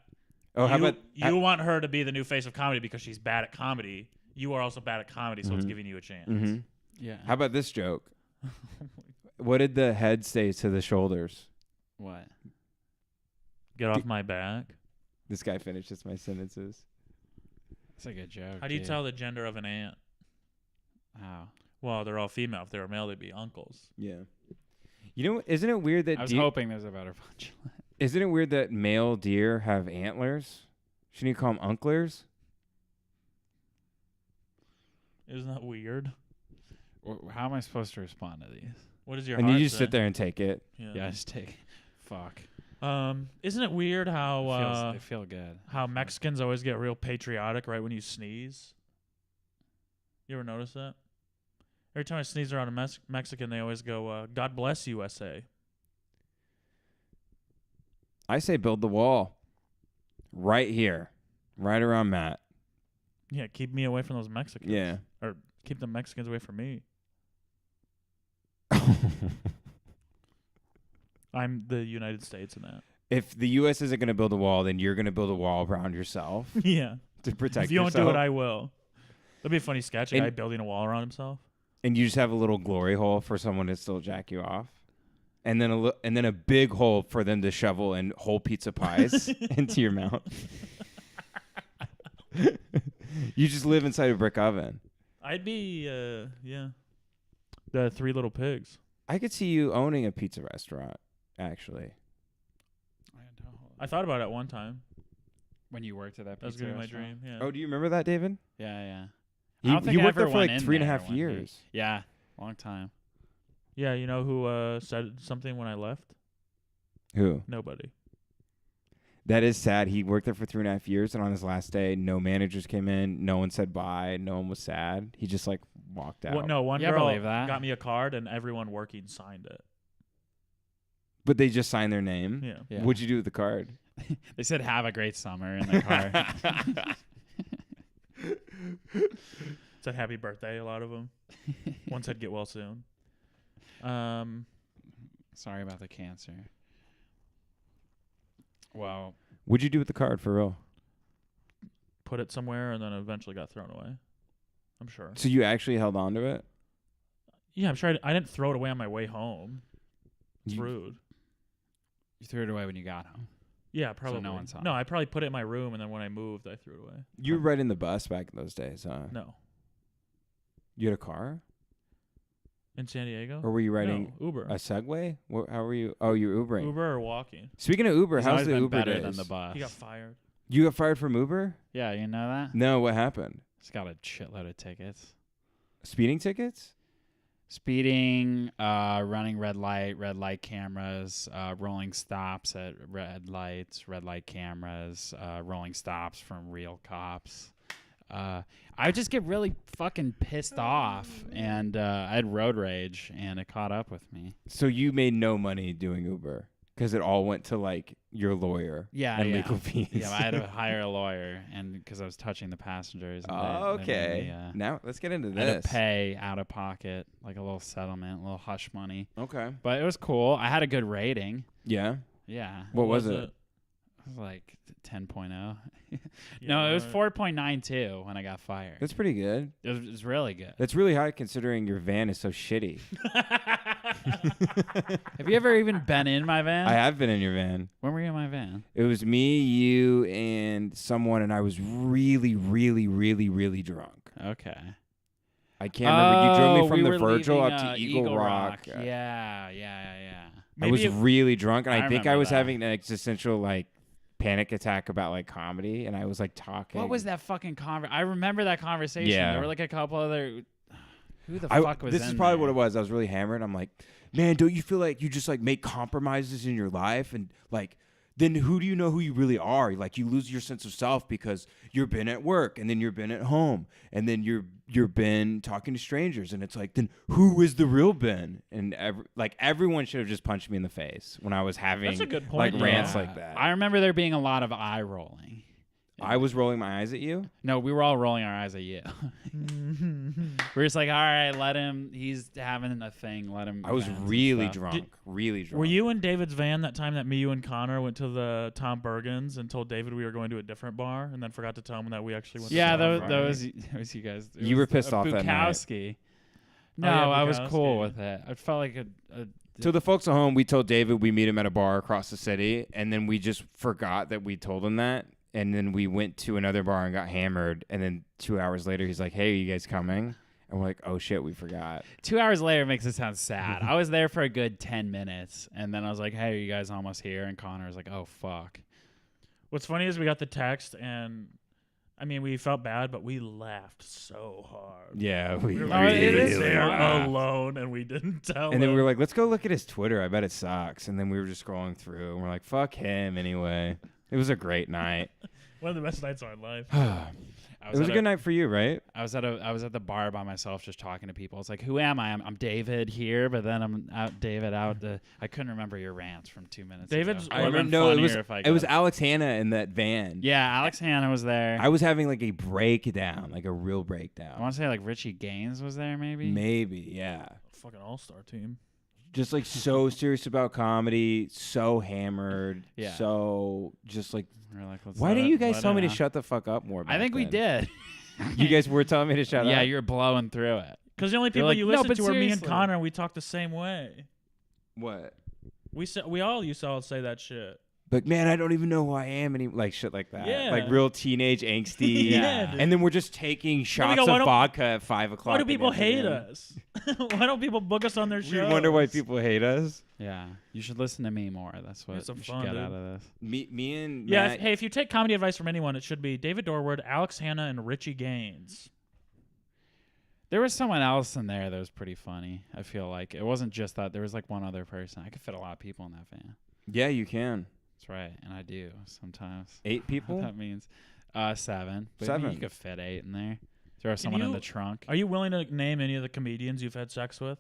Oh, how you, about you want her to be the new face of comedy because she's bad at comedy. You are also bad at comedy, so it's Mhm. giving you a chance. Mm-hmm. Yeah. How about this joke? What did the head say to the shoulders? What? Get off my back. This guy finishes my sentences. It's a good joke. How do you dude. tell the gender of an ant? How? Well, they're all female. If they were male, they'd be uncles. Yeah. You know, isn't it weird that I was deer, hoping there's a better punchline. isn't it weird that male deer have antlers? Shouldn't you call them unklers? Isn't that weird? How am I supposed to respond to these? What does your And heart you just say? sit there and take it. Yeah, just take. Fuck. Isn't it weird how It feel good. how Mexicans always get real patriotic right when you sneeze? You ever notice that? Every time I sneeze around a Mexican, they always go, "God bless USA." I say build the wall. Right here. Right around Matt. Yeah, keep me away from those Mexicans. Yeah. Or keep the Mexicans away from me. I'm the United States in that. If the U.S. isn't going to build a wall, then you're going to build a wall around yourself Yeah. to protect If you yourself. don't do it, I will. That'd be a funny sketch. A guy And- building a wall around himself. And you just have a little glory hole for someone to still jack you off. and then a big hole for them to shovel in whole pizza pies into your mouth. You just live inside a brick oven. I'd be, the Three Little Pigs. I could see you owning a pizza restaurant, actually. I thought about it one time. When you worked at that That was pizza gonna be my restaurant? dream. Yeah. Oh, do you remember that, David? Yeah. You, I don't think you I worked there ever for went like in 3.5 there one day. years. Yeah, long time. Yeah, you know who said something when I left? Who? Nobody. That is sad. He worked there for 3.5 years, and on his last day, no managers came in. No one said bye. No one was sad. He just like walked out. Well, no, one Yeah, I girl believe that. got me a card, and everyone working signed it. But they just signed their name. Yeah. Yeah. What'd you do with the card? They said have a great summer in the car. Said happy birthday. A lot of them. One said get well soon. Sorry about the cancer. Well, What'd you do with the card for real? Put it somewhere, and then eventually got thrown away. I'm sure. So you actually held on to it? Yeah, I'm sure. I didn't throw it away on my way home. It's You- rude. you threw it away when you got home. Yeah, probably. no one saw No, it. I probably put it in my room, and then when I moved, I threw it away. You were riding the bus back in those days, huh? No, You had a car? in San Diego. Or were you riding No, Uber? a Segway? How were you? Oh, you were Ubering. Uber or walking? Speaking of Uber, He's how's always the been Uber better days? than the bus. He got fired. You got fired from Uber? Yeah, you know that? No, what happened? He's got a shitload of tickets. Speeding tickets? Speeding, running red light cameras, rolling stops at red light cameras, rolling stops from real cops. I just get really fucking pissed off, and I had road rage, and it caught up with me. So you made no money doing Uber because it all went to like your lawyer Yeah, and yeah. legal fees. Yeah, I had to hire a lawyer, and because I was touching the passengers. And Oh, they okay. made me, Now let's get into I had this. to pay out of pocket, like a little settlement, a little hush money. Okay. But it was cool. I had a good rating. Yeah. Yeah. What was it? It was like 10.0. Yeah, No, it was right. 4.92 when I got fired. That's pretty good. It was really good. That's really high considering your van is so shitty. Have you ever even been in my van? I have been in your van. When were you in my van? It was me, you, and someone, and I was really, really, really, really drunk. Okay. I can't remember. You drove me from we the were Virgil leaving, up to Eagle Rock. Yeah. I was Maybe really drunk, and I I think I remember was that. having an existential like panic attack about like comedy, and I was like talking. What was that fucking I remember that conversation. Yeah. There were like a couple other. Who the I, fuck was this in is probably what there? it was. I was really hammered. I'm like, man, don't you feel like you just like make compromises in your life, and like then who do you know who you really are? Like you lose your sense of self because you've been at work, and then you've been at home, and then you're been talking to strangers, and it's like, then who is the real Ben? And everyone should have just punched me in the face when I was having That's a good like point. rants Yeah. like that. I remember there being a lot of eye rolling. I was rolling my eyes at you. No, we were all rolling our eyes at you. We're just like, all right, let him. He's having a thing. Let him. I was vent and really stuff. drunk. Really drunk. Were you in David's van that time that me, you, and Connor went to the Tom Bergen's and told David we were going to a different bar, and then forgot to tell him that we actually went? Yeah, to the that bar? was you guys. It You was were pissed off that night. Bukowski. No, yeah, I was cool Bukowski. with it. I felt like a So the folks at home, we told David we meet him at a bar across the city, and then we just forgot that we told him that, and then we went to another bar and got hammered, and then 2 hours later he's like, "Hey, are you guys coming?" And we're like, "Oh shit, we forgot." 2 hours later makes it sound sad. I was there for a good 10 minutes, and then I was like, "Hey, are you guys almost here?" And Connor was like, "Oh fuck." What's funny is we got the text, and I mean, we felt bad, but we laughed so hard. Yeah, we We were really there laughed. alone, and we didn't tell And then him. we were like, "Let's go look at his Twitter. I bet it sucks." And then we were just scrolling through, and we're like, "Fuck him anyway." It was a great night. one of the best nights of our life. I It was at a good night for you, right? I was at the bar by myself, just talking to people. It's like, who am I? I'm David here, but then I'm out. David out. I couldn't remember your rants from 2 minutes. David's- ago. I It would've remember. been No, funnier if I it was got- Alex Hanna in that van. Yeah, Alex Hanna was there. I was having like a breakdown, like a real I breakdown. want to say like Richie Gaines was there, maybe. Maybe, yeah. Fucking all-star team. Just like so serious about comedy, so hammered, Yeah. so just like. We were like, let's Why let didn't it- you guys let tell it me to out. shut the fuck up more? I back think we then? did. You guys were telling me to shut Yeah, up. you're blowing through it. Because the only They're people like, you "No, listen but to are me and seriously." Connor, and we talk the same way. What? We all used to all say that shit. Like, man, I don't even know who I am anymore. Like, shit like that. Yeah. Like, real teenage angsty. Yeah, dude. And then we're just taking shots go, of vodka at 5 o'clock. Why do in the people hate afternoon. us? Why don't people book us on their We shows? wonder why people hate us. Yeah, you should listen to me more. That's what It's some you should fun, get dude. out of this. Me and Yeah, Matt, hey, if you take comedy advice from anyone, it should be David Doorwood, Alex Hanna, and Richie Gaines. There was someone else in there that was pretty funny. I feel like it wasn't just that. There was like one other person. I could fit a lot of people in that van. yeah, you can. That's right, and I do sometimes. 8 people? That means 7. But I mean, 7. you could fit 8 in there. Throw someone in you- the trunk. Are you willing to name any of the comedians you've had sex with?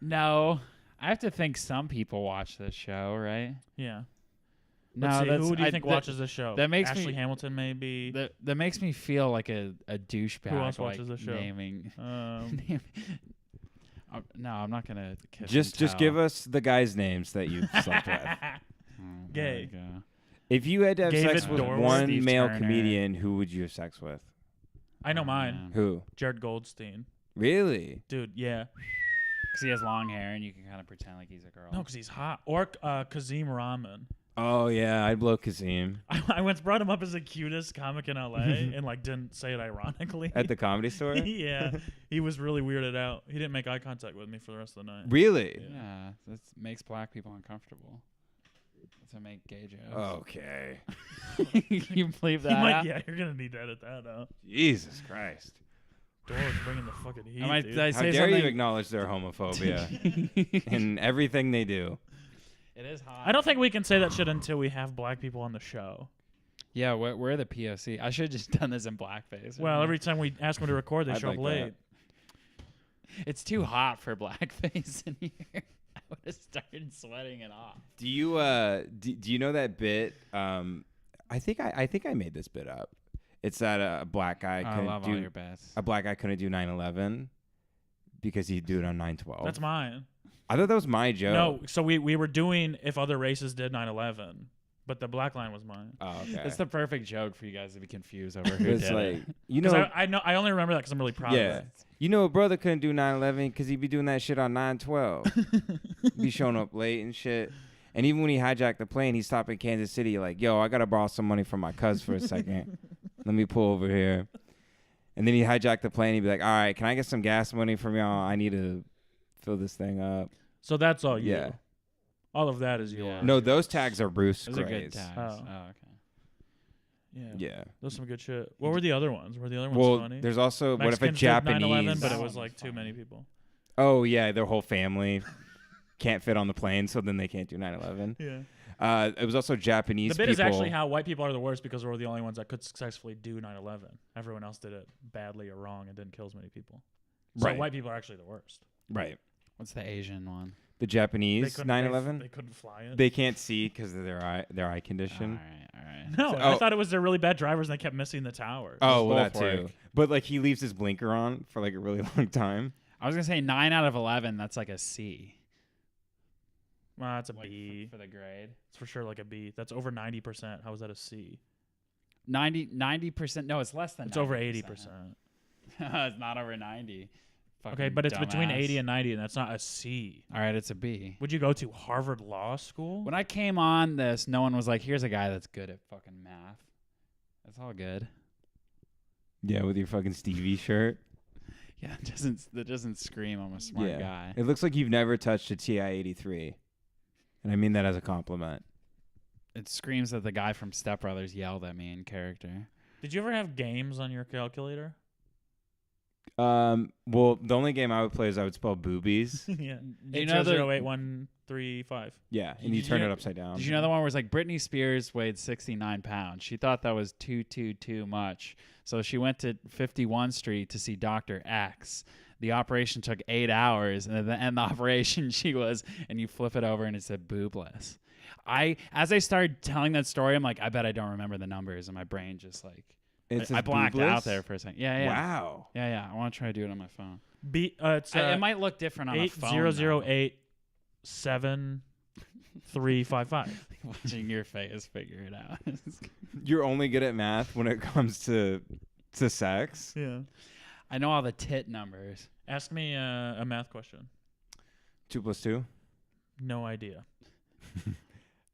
No, I have to think some people watch this show, right? Yeah. No, Let's see, that's, who do you I- think that- watches the show? that makes Ashley me- Hamilton, maybe. That makes me feel like a douchebag. Who else like watches the show? Naming. Um, No, I'm not gonna. Kiss Just and give tell. us the guys' names that you've slept with. Oh, there Gay. we go. If you had to have David sex with Dorward. one Steve male Turner. comedian, who would you have sex with? I know Oh, mine. man. Who? Jared Goldstein. Really? Dude, yeah. 'Cause he has long hair and you can kind of pretend like he's a girl. No, because he's hot. Or Kazim Rahman. Oh yeah, I'd blow Kazim I once brought him up as the cutest comic in LA and like didn't say it ironically. at the Comedy Store. Yeah. He was really weirded out. He didn't make eye contact with me for the rest of the night. Really? Yeah, that makes black people uncomfortable. To make gay jokes. Okay. You believe He that? might, yeah, you're gonna need to edit that out. Jesus Christ. Door's bringing the fucking heat, Am I- dude. did I How say dare you something? acknowledge their homophobia in everything they do? It is hot. I don't think we can say that shit until we have black people on the show. Yeah, we're the POC. I should have just done this in blackface. Well, every time we ask them to record, they I'd show like up late. It's too hot for blackface in here. I would have started sweating it off. Do you do you know that bit? I think I made this bit up. It's that a black guy I couldn't love all do your bets. a black guy couldn't do 9/11 because he'd do it on 9/12. That's mine. I thought that was my joke. No, so we were doing if other races did 9/11, but the black line was mine. Oh, okay. It's the perfect joke for you guys to be confused over who It's did like it. you 'Cause know. I know I only remember that because I'm really proud of Yeah. it. You know, a brother couldn't do 9/11 because he'd be doing that shit on 9/12. Be showing up late and shit. And even when he hijacked the plane, he stopped in Kansas City. Like, yo, I gotta borrow some money from my cuz for a second. Let me pull over here. And then he hijacked the plane. He'd be like, all right, can I get some gas money from y'all? I need to fill this thing up. So that's all you. Yeah. All of that is yours. Yeah. No, those tags are Bruce Those are good Gray's. tags. Oh. Oh, okay. Yeah. Yeah. Those are some good shit. What were the other ones? Were the other ones Well, funny? there's also what if a Mexicans did 9/11, Japanese? but it That was one like was too many funny. people. Oh yeah, their whole family can't fit on the plane, so then they can't do 9/11. Yeah. It was also Japanese The bit people. is actually how white people are the worst because we're the only ones that could successfully do 9/11. Everyone else did it badly or wrong and didn't kill as many people. So Right. white people are actually the worst. Right. What's the Asian one? The Japanese couldn't- 9/11. They couldn't fly it. They can't see because of their eye condition. All right. no, So- I oh. thought it was they're really bad drivers and they kept missing the tower. Oh, well, both that too. work. But like he leaves his blinker on for like a really long time. I was gonna say 9 out of 11. That's like a C. Well, it's a Like B. for the grade. It's for sure like a B. That's over 90%. How is that a C? 90%. No, it's less than. It's over 90%. 80%. It's not over 90. Okay, Fucking but it's between dumbass. 80 and 90, and that's not a C. All right, it's a B. Would you go to Harvard Law School? When I came on this, no one was like, "Here's a guy that's good at fucking math." That's all good. Yeah, with your fucking Stevie shirt. Yeah, that doesn't scream I'm a smart yeah. guy. It looks like you've never touched a TI-83, and I mean that as a compliment. It screams that the guy from Step Brothers yelled at me in character. Did you ever have games on your calculator? Well, the only game I would play is I would spell boobies. Yeah. Do you know the- 800-88135. Yeah, and Did you turn you- it upside down. Did you know the one where it's like Britney Spears weighed 69 pounds? She thought that was too much. So she went to 51 Street to see Dr. X. The operation took 8 hours, and at the end of the operation, she was, and you flip it over and it said boobless. As I started telling that story, I'm like, I bet I don't remember the numbers, and my brain just like, It I says blacked boobless? out there for a second. Yeah. Wow. Yeah. I want to try to do it on my phone. It's it might look different on a phone. 800873555. Watching your face figure it out. You're only good at math when it comes to sex. Yeah. I know all the tit numbers. Ask me a math question. 2 + 2. No idea.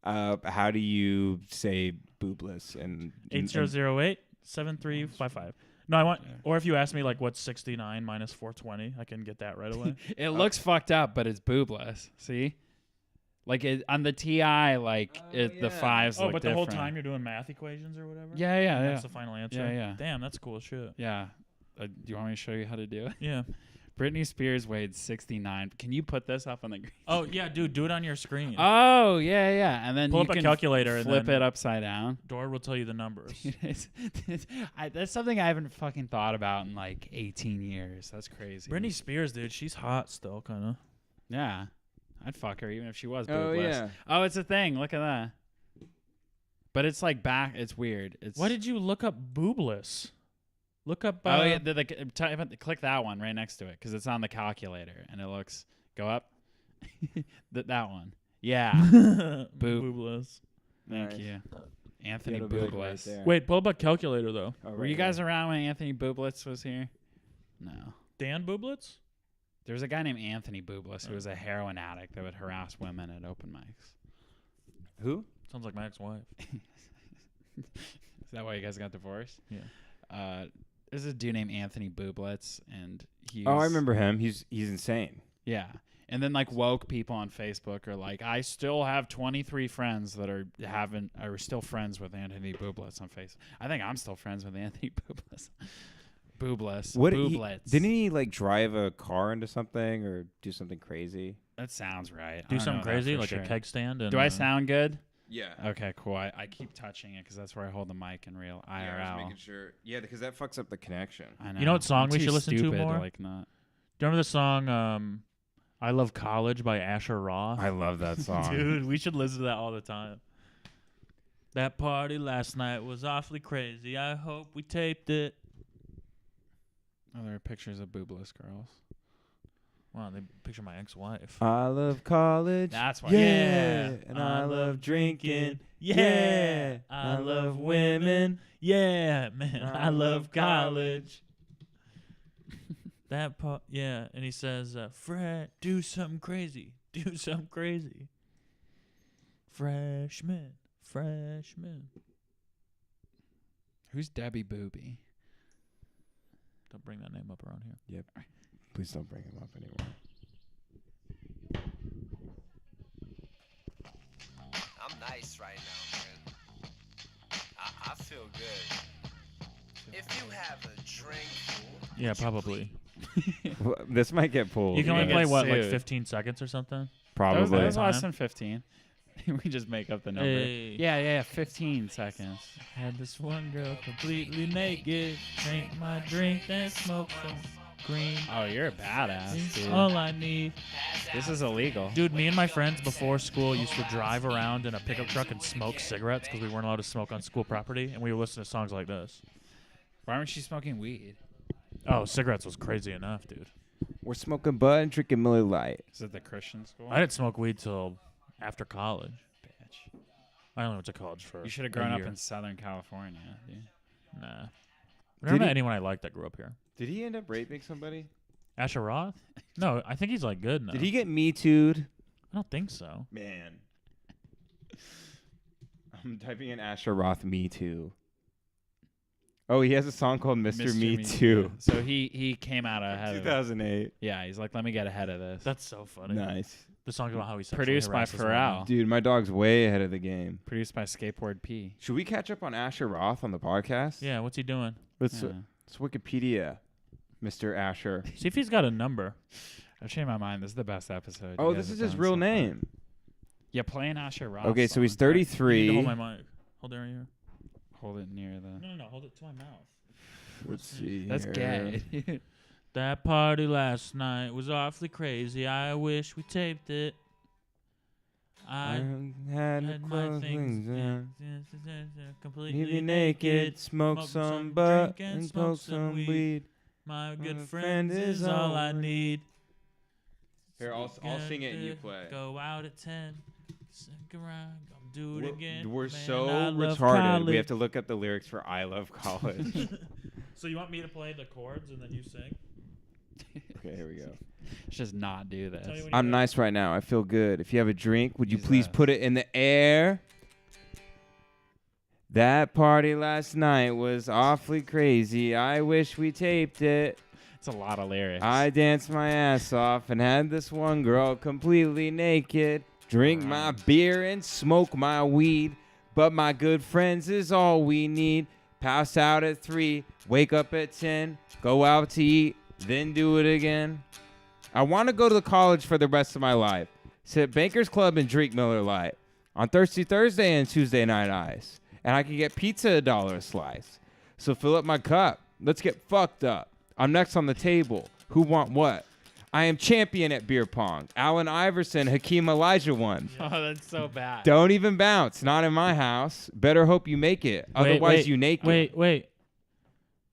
How do you say boobless? And 8008-7355. No, I want. Or if you ask me like what's 69 minus 420, I can get that right away. It looks fucked up, but it's boobless. See, like on the TI, like the fives. Oh, look but the whole different. time you're doing math equations or whatever. Yeah, And yeah, that's the final answer. Yeah, yeah. Damn, that's cool as shit. Yeah. Do you want me to show you how to do it? Yeah. Britney Spears weighed 69. Can you put this up on the screen? Oh yeah, dude, do it on your screen. Oh, yeah, yeah. And then Pull you up a can calculator and flip then- it upside down. Door will tell you the numbers. That's something I haven't fucking thought about in like 18 years. That's crazy. Britney Spears, dude, she's hot still, kind of. Yeah. I'd fuck her even if she was Oh, boobless. yeah. Oh, it's a thing. Look at that. But it's like back. It's weird. It's Why did you look up boobless? Look up. Oh yeah, click that one right next to it because it's on the calculator and it looks. Go up. that one. Yeah. Boobless. Thank Nice. you, Anthony It'll be like right Boobless. there. Wait, pull up a calculator though. Oh, Were right you guys here. around when Anthony Booblets was here? No. Dan Booblets? There was a guy named Anthony Boobless who was a heroin addict that would harass women at open mics. Who? Sounds like my ex-wife. Is that why you guys got divorced? Yeah. There's a dude named Anthony Booblets, and he's Oh, I remember him. He's insane. Yeah, and then like woke people on Facebook are like, I still have 23 friends that are still friends with Anthony Booblets on Facebook. I think I'm still friends with Anthony Booblets. Booblets. Didn't he like drive a car into something or do something crazy? That sounds right. Do something crazy like a keg stand. And, Do I sound good? Yeah. Okay, cool. I keep touching it because that's where I hold the mic in real IRL. Yeah, I was making sure. Yeah, because that fucks up the connection. I know. You know what song I'm we too should listen to stupid more? Like not. Do you remember the song I Love College by Asher Roth? I love that song. Dude, we should listen to that all the time. That party last night was awfully crazy. I hope we taped it. Oh, there are pictures of boobless girls. Wow, they picture my ex-wife. I love college. That's why. Yeah. And I love drinking. Yeah. I love women. Yeah, man, I love college. That part, yeah. And he says, Fred, do something crazy. Do something crazy. Freshman. Who's Debbie Booby? Don't bring that name up around here. Yep. Please don't bring him up anymore. I'm nice right now, man. I feel good. If you have a drink, Yeah, probably. Well, this might get pulled. You can only get play, what, like sued. 15 seconds or something? Probably. That was less Time? than 15. We just make up the number. Hey. Yeah, 15 seconds. Had this one girl completely naked. Drink my drink, then smoke some green. Oh, you're a badass, It's dude. all I need. This is illegal. Dude, me and my friends before school used to drive around in a pickup truck and smoke cigarettes because we weren't allowed to smoke on school property, and we would listen to songs like this. Why weren't you smoking weed? Oh, cigarettes was crazy enough, dude. We're smoking bud and drinking Miller Lite. Is it the Christian school? I didn't smoke weed till after college. Bitch. I only went to college for You should have a grown up year. in Southern California, dude. Nah. I Did never met he- anyone I liked that grew up here. Did he end up raping somebody? Asher Roth? No, I think he's like good now. Did he get Me Too'd? I don't think so. Man. I'm typing in Asher Roth Me Too. Oh, he has a song called Mr. Me Too. So he came out ahead of it. 2008. Yeah, he's like, let me get ahead of this. That's so funny. Nice. The song's about how he Produced by Pharrell. Dude, my dog's way ahead of the game. Produced by Skateboard P. Should we catch up on Asher Roth on the podcast? Yeah, what's he doing? Let's, Yeah. let's Wikipedia, Mr. Asher. See if he's got a number. I've changed my mind. This is the best episode. Oh, you this guys is have his done real so far. name. Yeah, playing Asher Roth. Okay, so he's song. You need to 33. hold my mic. Hold it right here. Hold it near the. No, hold it to my mouth. Let's see. That's here. gay. That party last night was awfully crazy. I wish we taped it. I I had had no my clothes things on. completely Leave you naked, smoke some butt, drink and smoke some weed. My good My friend is all I need. Here, I'll sing it and you play. Go out at 10. Stick around. Gonna do it again. We're Man, so I love retarded. We college. have to look up the lyrics for I Love College. So you want me to play the chords and then you sing? Okay, here we go. Just not do this. I'm nice right now. I feel good. If you have a drink, would you Jesus. please put it in the air? That party last night was awfully crazy. I wish we taped it. It's a lot of lyrics. I danced my ass off and had this one girl completely naked. Drink my beer and smoke my weed. But my good friends is all we need. Pass out at 3, wake up at 10, go out to eat, then do it again. I want to go to the college for the rest of my life. Sit at Baker's Club and drink Miller Lite. On Thirsty Thursday and Tuesday Night Ice. And I can get pizza $1 a slice. So fill up my cup. Let's get fucked up. I'm next on the table. Who want what? I am champion at beer pong. Allen Iverson, Hakeem Olajuwon. Oh, that's so bad. Don't even bounce. Not in my house. Better hope you make it. Otherwise, you naked. Wait.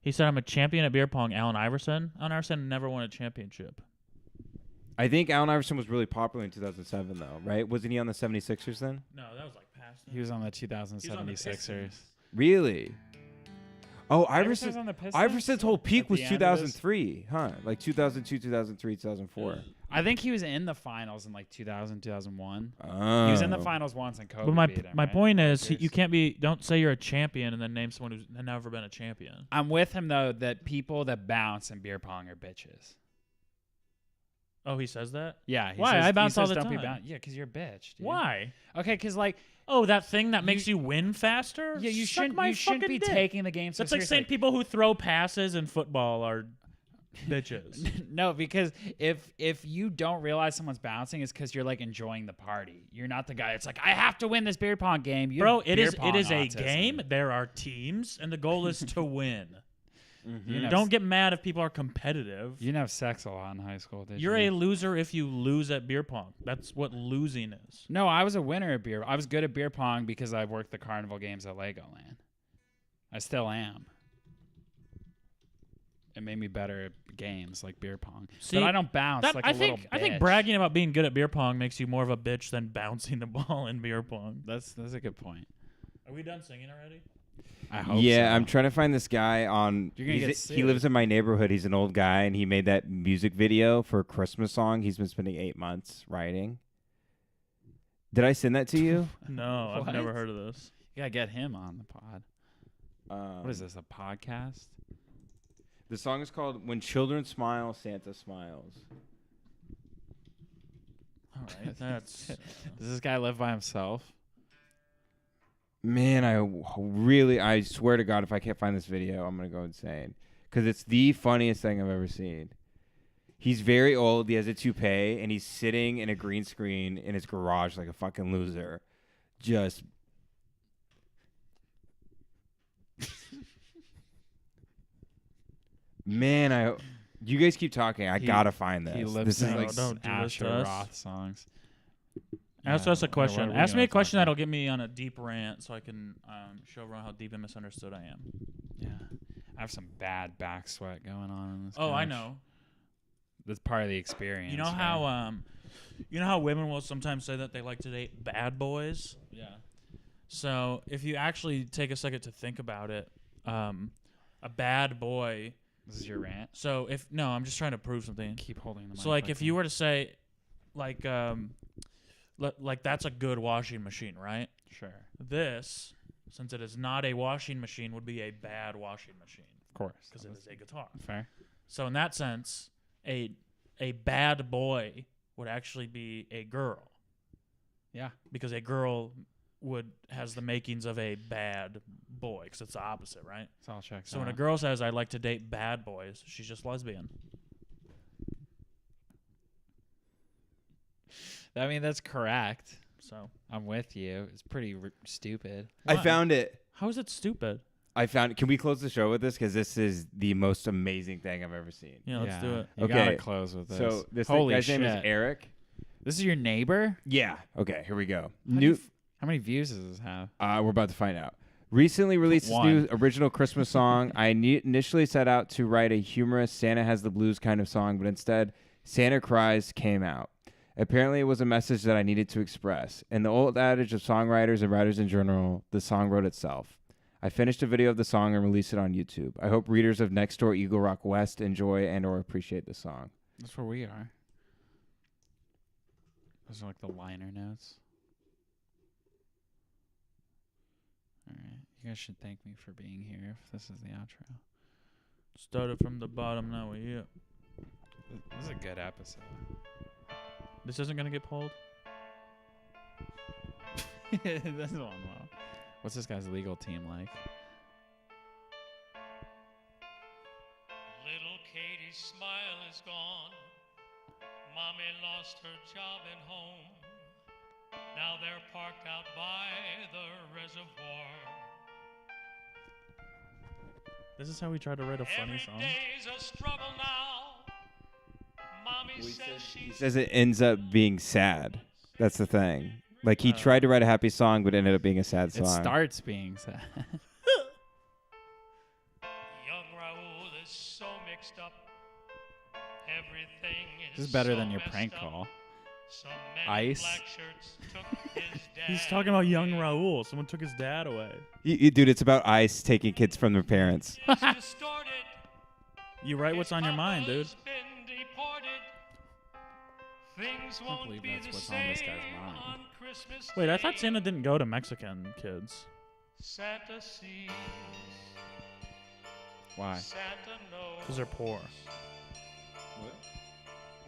He said I'm a champion at beer pong. Allen Iverson? Allen Iverson never won a championship. I think Allen Iverson was really popular in 2007, though, right? Wasn't he on the 76ers then? No, that was like past. He was on the 2076ers. Really? Oh, Iverson was on the Pistons? Iverson's whole peak At was the end of this? 2003, huh? Like 2002, 2003, 2004. I think he was in the finals in like 2000, 2001. Oh. He was in the finals once and Kobe But beat him, my right? point is, Lakers. you can't be. Don't say you're a champion and then name someone who's never been a champion. I'm with him, though, that people that bounce in beer pong are bitches. Oh, he says that? Yeah. He Why? says, I bounce he all says the don't be time. bounce. Yeah, because you're a bitch. Dude. Why? Okay, because like, Oh, that thing that makes you win faster? yeah, you Suck shouldn't. my You shouldn't be fucking dick. taking the game so That's like seriously. saying people who throw passes in football are bitches. No, because if you don't realize someone's bouncing, it's because you're like enjoying the party. You're not the guy that's like, I have to win this beer pong game. You Bro, have it beer is pong a autism. game. There are teams, and the goal is to win. You know, Don't get mad if people are competitive. You didn't have sex a lot in high school, did You're you? a loser if you lose at beer pong. That's what losing is. No, I was a winner at beer. I was good at beer pong because I worked the carnival games at Legoland. I still am. It made me better at games like beer pong. See, but I don't bounce That, like I a little think I think bitch. bragging about being good at beer pong makes you more of a bitch than bouncing the ball in beer pong. That's a good point. Are we done singing already? I hope Yeah, so. I'm trying to find this guy on. You're gonna get He sued. lives in my neighborhood. He's an old guy, and he made that music video for a Christmas song. He's been spending 8 months writing. Did I send that to you? No, I've What? never heard of this. You gotta get him on the pod. What is this? A podcast? The song is called "When Children Smile, Santa Smiles." All right, that's Does this guy live by himself? Man, I swear to God, if I can't find this video, I'm gonna go insane because it's the funniest thing I've ever seen. He's very old. He has a toupee, and he's sitting in a green screen in his garage like a fucking loser. Just. Man, you guys keep talking. I gotta find this. He lives This is in like don't do this Asher to us. Roth songs. Ask Yeah, us a what question. are we Ask me gonna a question talk that'll get me on a deep rant so I can show everyone how deep and misunderstood I am. Yeah. I have some bad back sweat going on in this. Oh, I couch. know. That's part of the experience. You know right? how women will sometimes say that they like to date bad boys? Yeah. So if you actually take a second to think about it, a bad boy. This is your rant. So I'm just trying to prove something. Keep holding the mic. So like if you were to say, like that's a good washing machine, right? Sure. This, since it is not a washing machine, would be a bad washing machine Of course. because it is a guitar. Fair. So in that sense, a bad boy would actually be a girl Yeah. because a girl has the makings of a bad boy because it's the opposite, right? It's all checks So out. when a girl says, "I like to date bad boys," she's just lesbian. I mean, that's correct. So I'm with you. It's pretty stupid. I Why? found it. how is it stupid? Can we close the show with this? Because this is the most amazing thing I've ever seen. Yeah, let's do it. You Okay. gotta close with this. So this Holy guy's shit. name is Eric. This is your neighbor? Yeah. Okay, here we go. How many views does this have? We're about to find out. Recently released his One. new original Christmas song. I initially set out to write a humorous Santa Has the Blues kind of song, but instead, Santa Cries came out. Apparently, it was a message that I needed to express. In the old adage of songwriters and writers in general, the song wrote itself. I finished a video of the song and released it on YouTube. I hope readers of Next Door Eagle Rock West enjoy and or appreciate the song. That's where we are. Those are like the liner notes. All right. You guys should thank me for being here if this is the outro. Started from the bottom, now we're here. This is a good episode. This isn't gonna get pulled. This one, well. What's this guy's legal team like? Little Katie's smile is gone. Mommy lost her job at home. Now they're parked out by the reservoir. This is how we try to write a funny song. Every day's a struggle now. Mommy says He she's says it ends up being sad. That's the thing. Like, he tried to write a happy song, but it ended up being a sad song. It starts being sad. young Raoul is so mixed up. Everything is This is better so than your messed prank up. call. Some men in Ice. black shirts took his He's dad talking about young away. Raoul. Someone took his dad away. Dude, it's about ICE taking kids from their parents. It's distorted. You write what's on your mind, dude. Papa's been deported. Things I won't believe be that's the what's same on this guy's mind. on Christmas Wait, I thought Day. Santa didn't go to Mexican kids. Santa sees. Why? Santa knows. Because they're poor.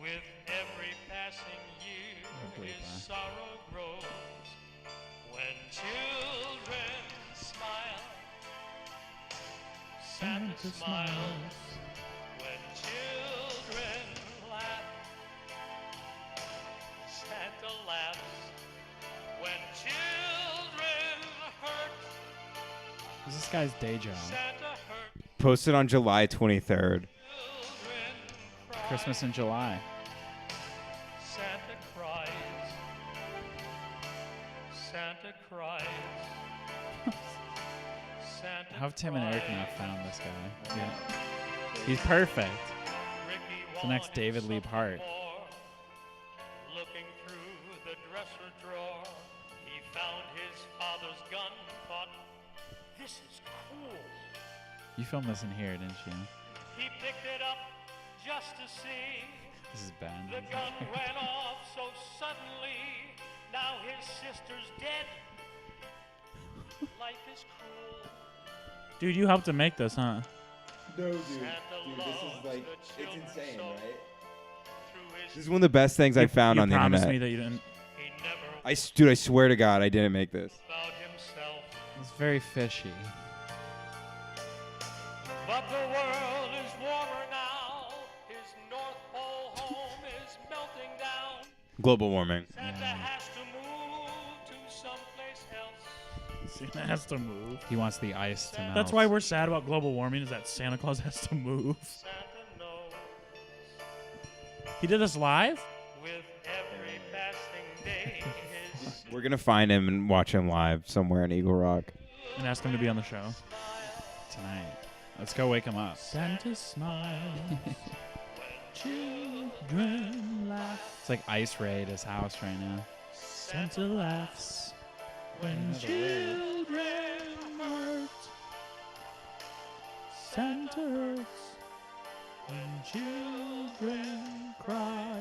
With every passing year, believe his that. sorrow grows. When children smile, Santa smiles. When children laugh, Santa laughs. When children hurt, This is this guy's day job. Santa hurt. Posted on July 23rd. Children cry. Christmas in July. Santa cries. Santa cries. Santa How have Tim and Eric cries. not found this guy? Yeah. He's perfect. Ricky It's the next wanted David Lee something Hart. more. Looking through the dresser drawer, he found his father's gun. Thought, this is cool. You filmed this in here, didn't you? He picked it up just to see. This is Ben. The gun ran off so suddenly. Now his sister's dead. Life is cruel. Dude, you helped to make this, huh? No, dude. Santa loves the children so. Through his This is one of the best things I found you on the promised internet. me that you didn't. he never Dude, I swear to God, I didn't make this. about himself. It's very fishy. But the world is warmer now. His North Pole home is melting down. Global warming. Santa has to move to someplace else. Santa has to move. He wants the ice to melt. That's why we're sad about global warming, is that Santa Claus has to move. Santa knows. He did this live? With every passing day, his We're going to find him and watch him live somewhere in Eagle Rock. And ask him to be on the show. tonight. Let's go wake him up. Santa smiles. Children laugh. It's like Ice Raid his house right now. Santa laughs. When children hurt. Santa hurts. When children cry.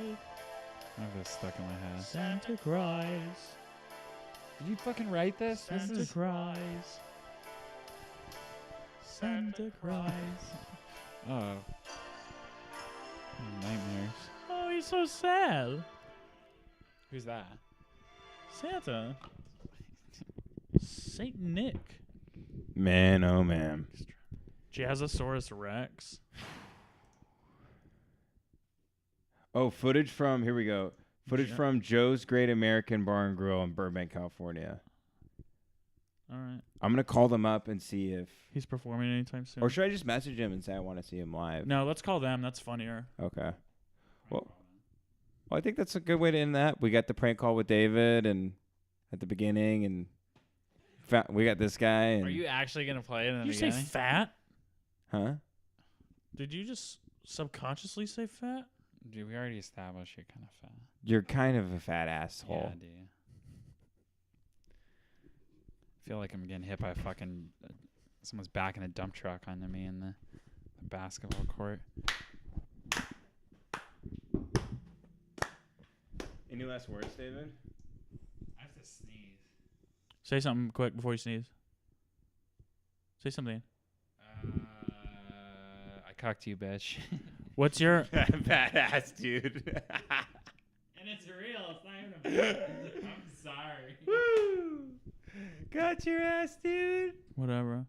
I have this stuck in my head. Santa cries. Did you fucking write this? Santa cries. Santa cries. Oh. Nightmares. Oh, he's so sad. Who's that? Santa. Saint Nick. Man, oh man. Jazzosaurus Rex. Oh, footage from, here we go. Footage Yeah. from Joe's Great American Bar and Grill in Burbank, California. All right. I'm going to call them up and see if, He's performing anytime soon. or should I just message him and say I want to see him live? No, let's call them. That's funnier. Okay. Well, I think that's a good way to end that. We got the prank call with David and at the beginning, and we got this guy. And Are you actually going to play it in the Did you say beginning? fat? Huh? Did you just subconsciously say fat? Dude, we already established you're kind of fat. You're kind of a fat asshole. Yeah, dude. I feel like I'm getting hit by a fucking Someone's backing a dump truck onto me in the basketball court. Any last words, David? I have to sneeze. Say something quick before you sneeze. Say something. I cocked you, bitch. What's your Badass, dude. And it's real. It's not even a I'm sorry. Woo! Got your ass, dude. whatever?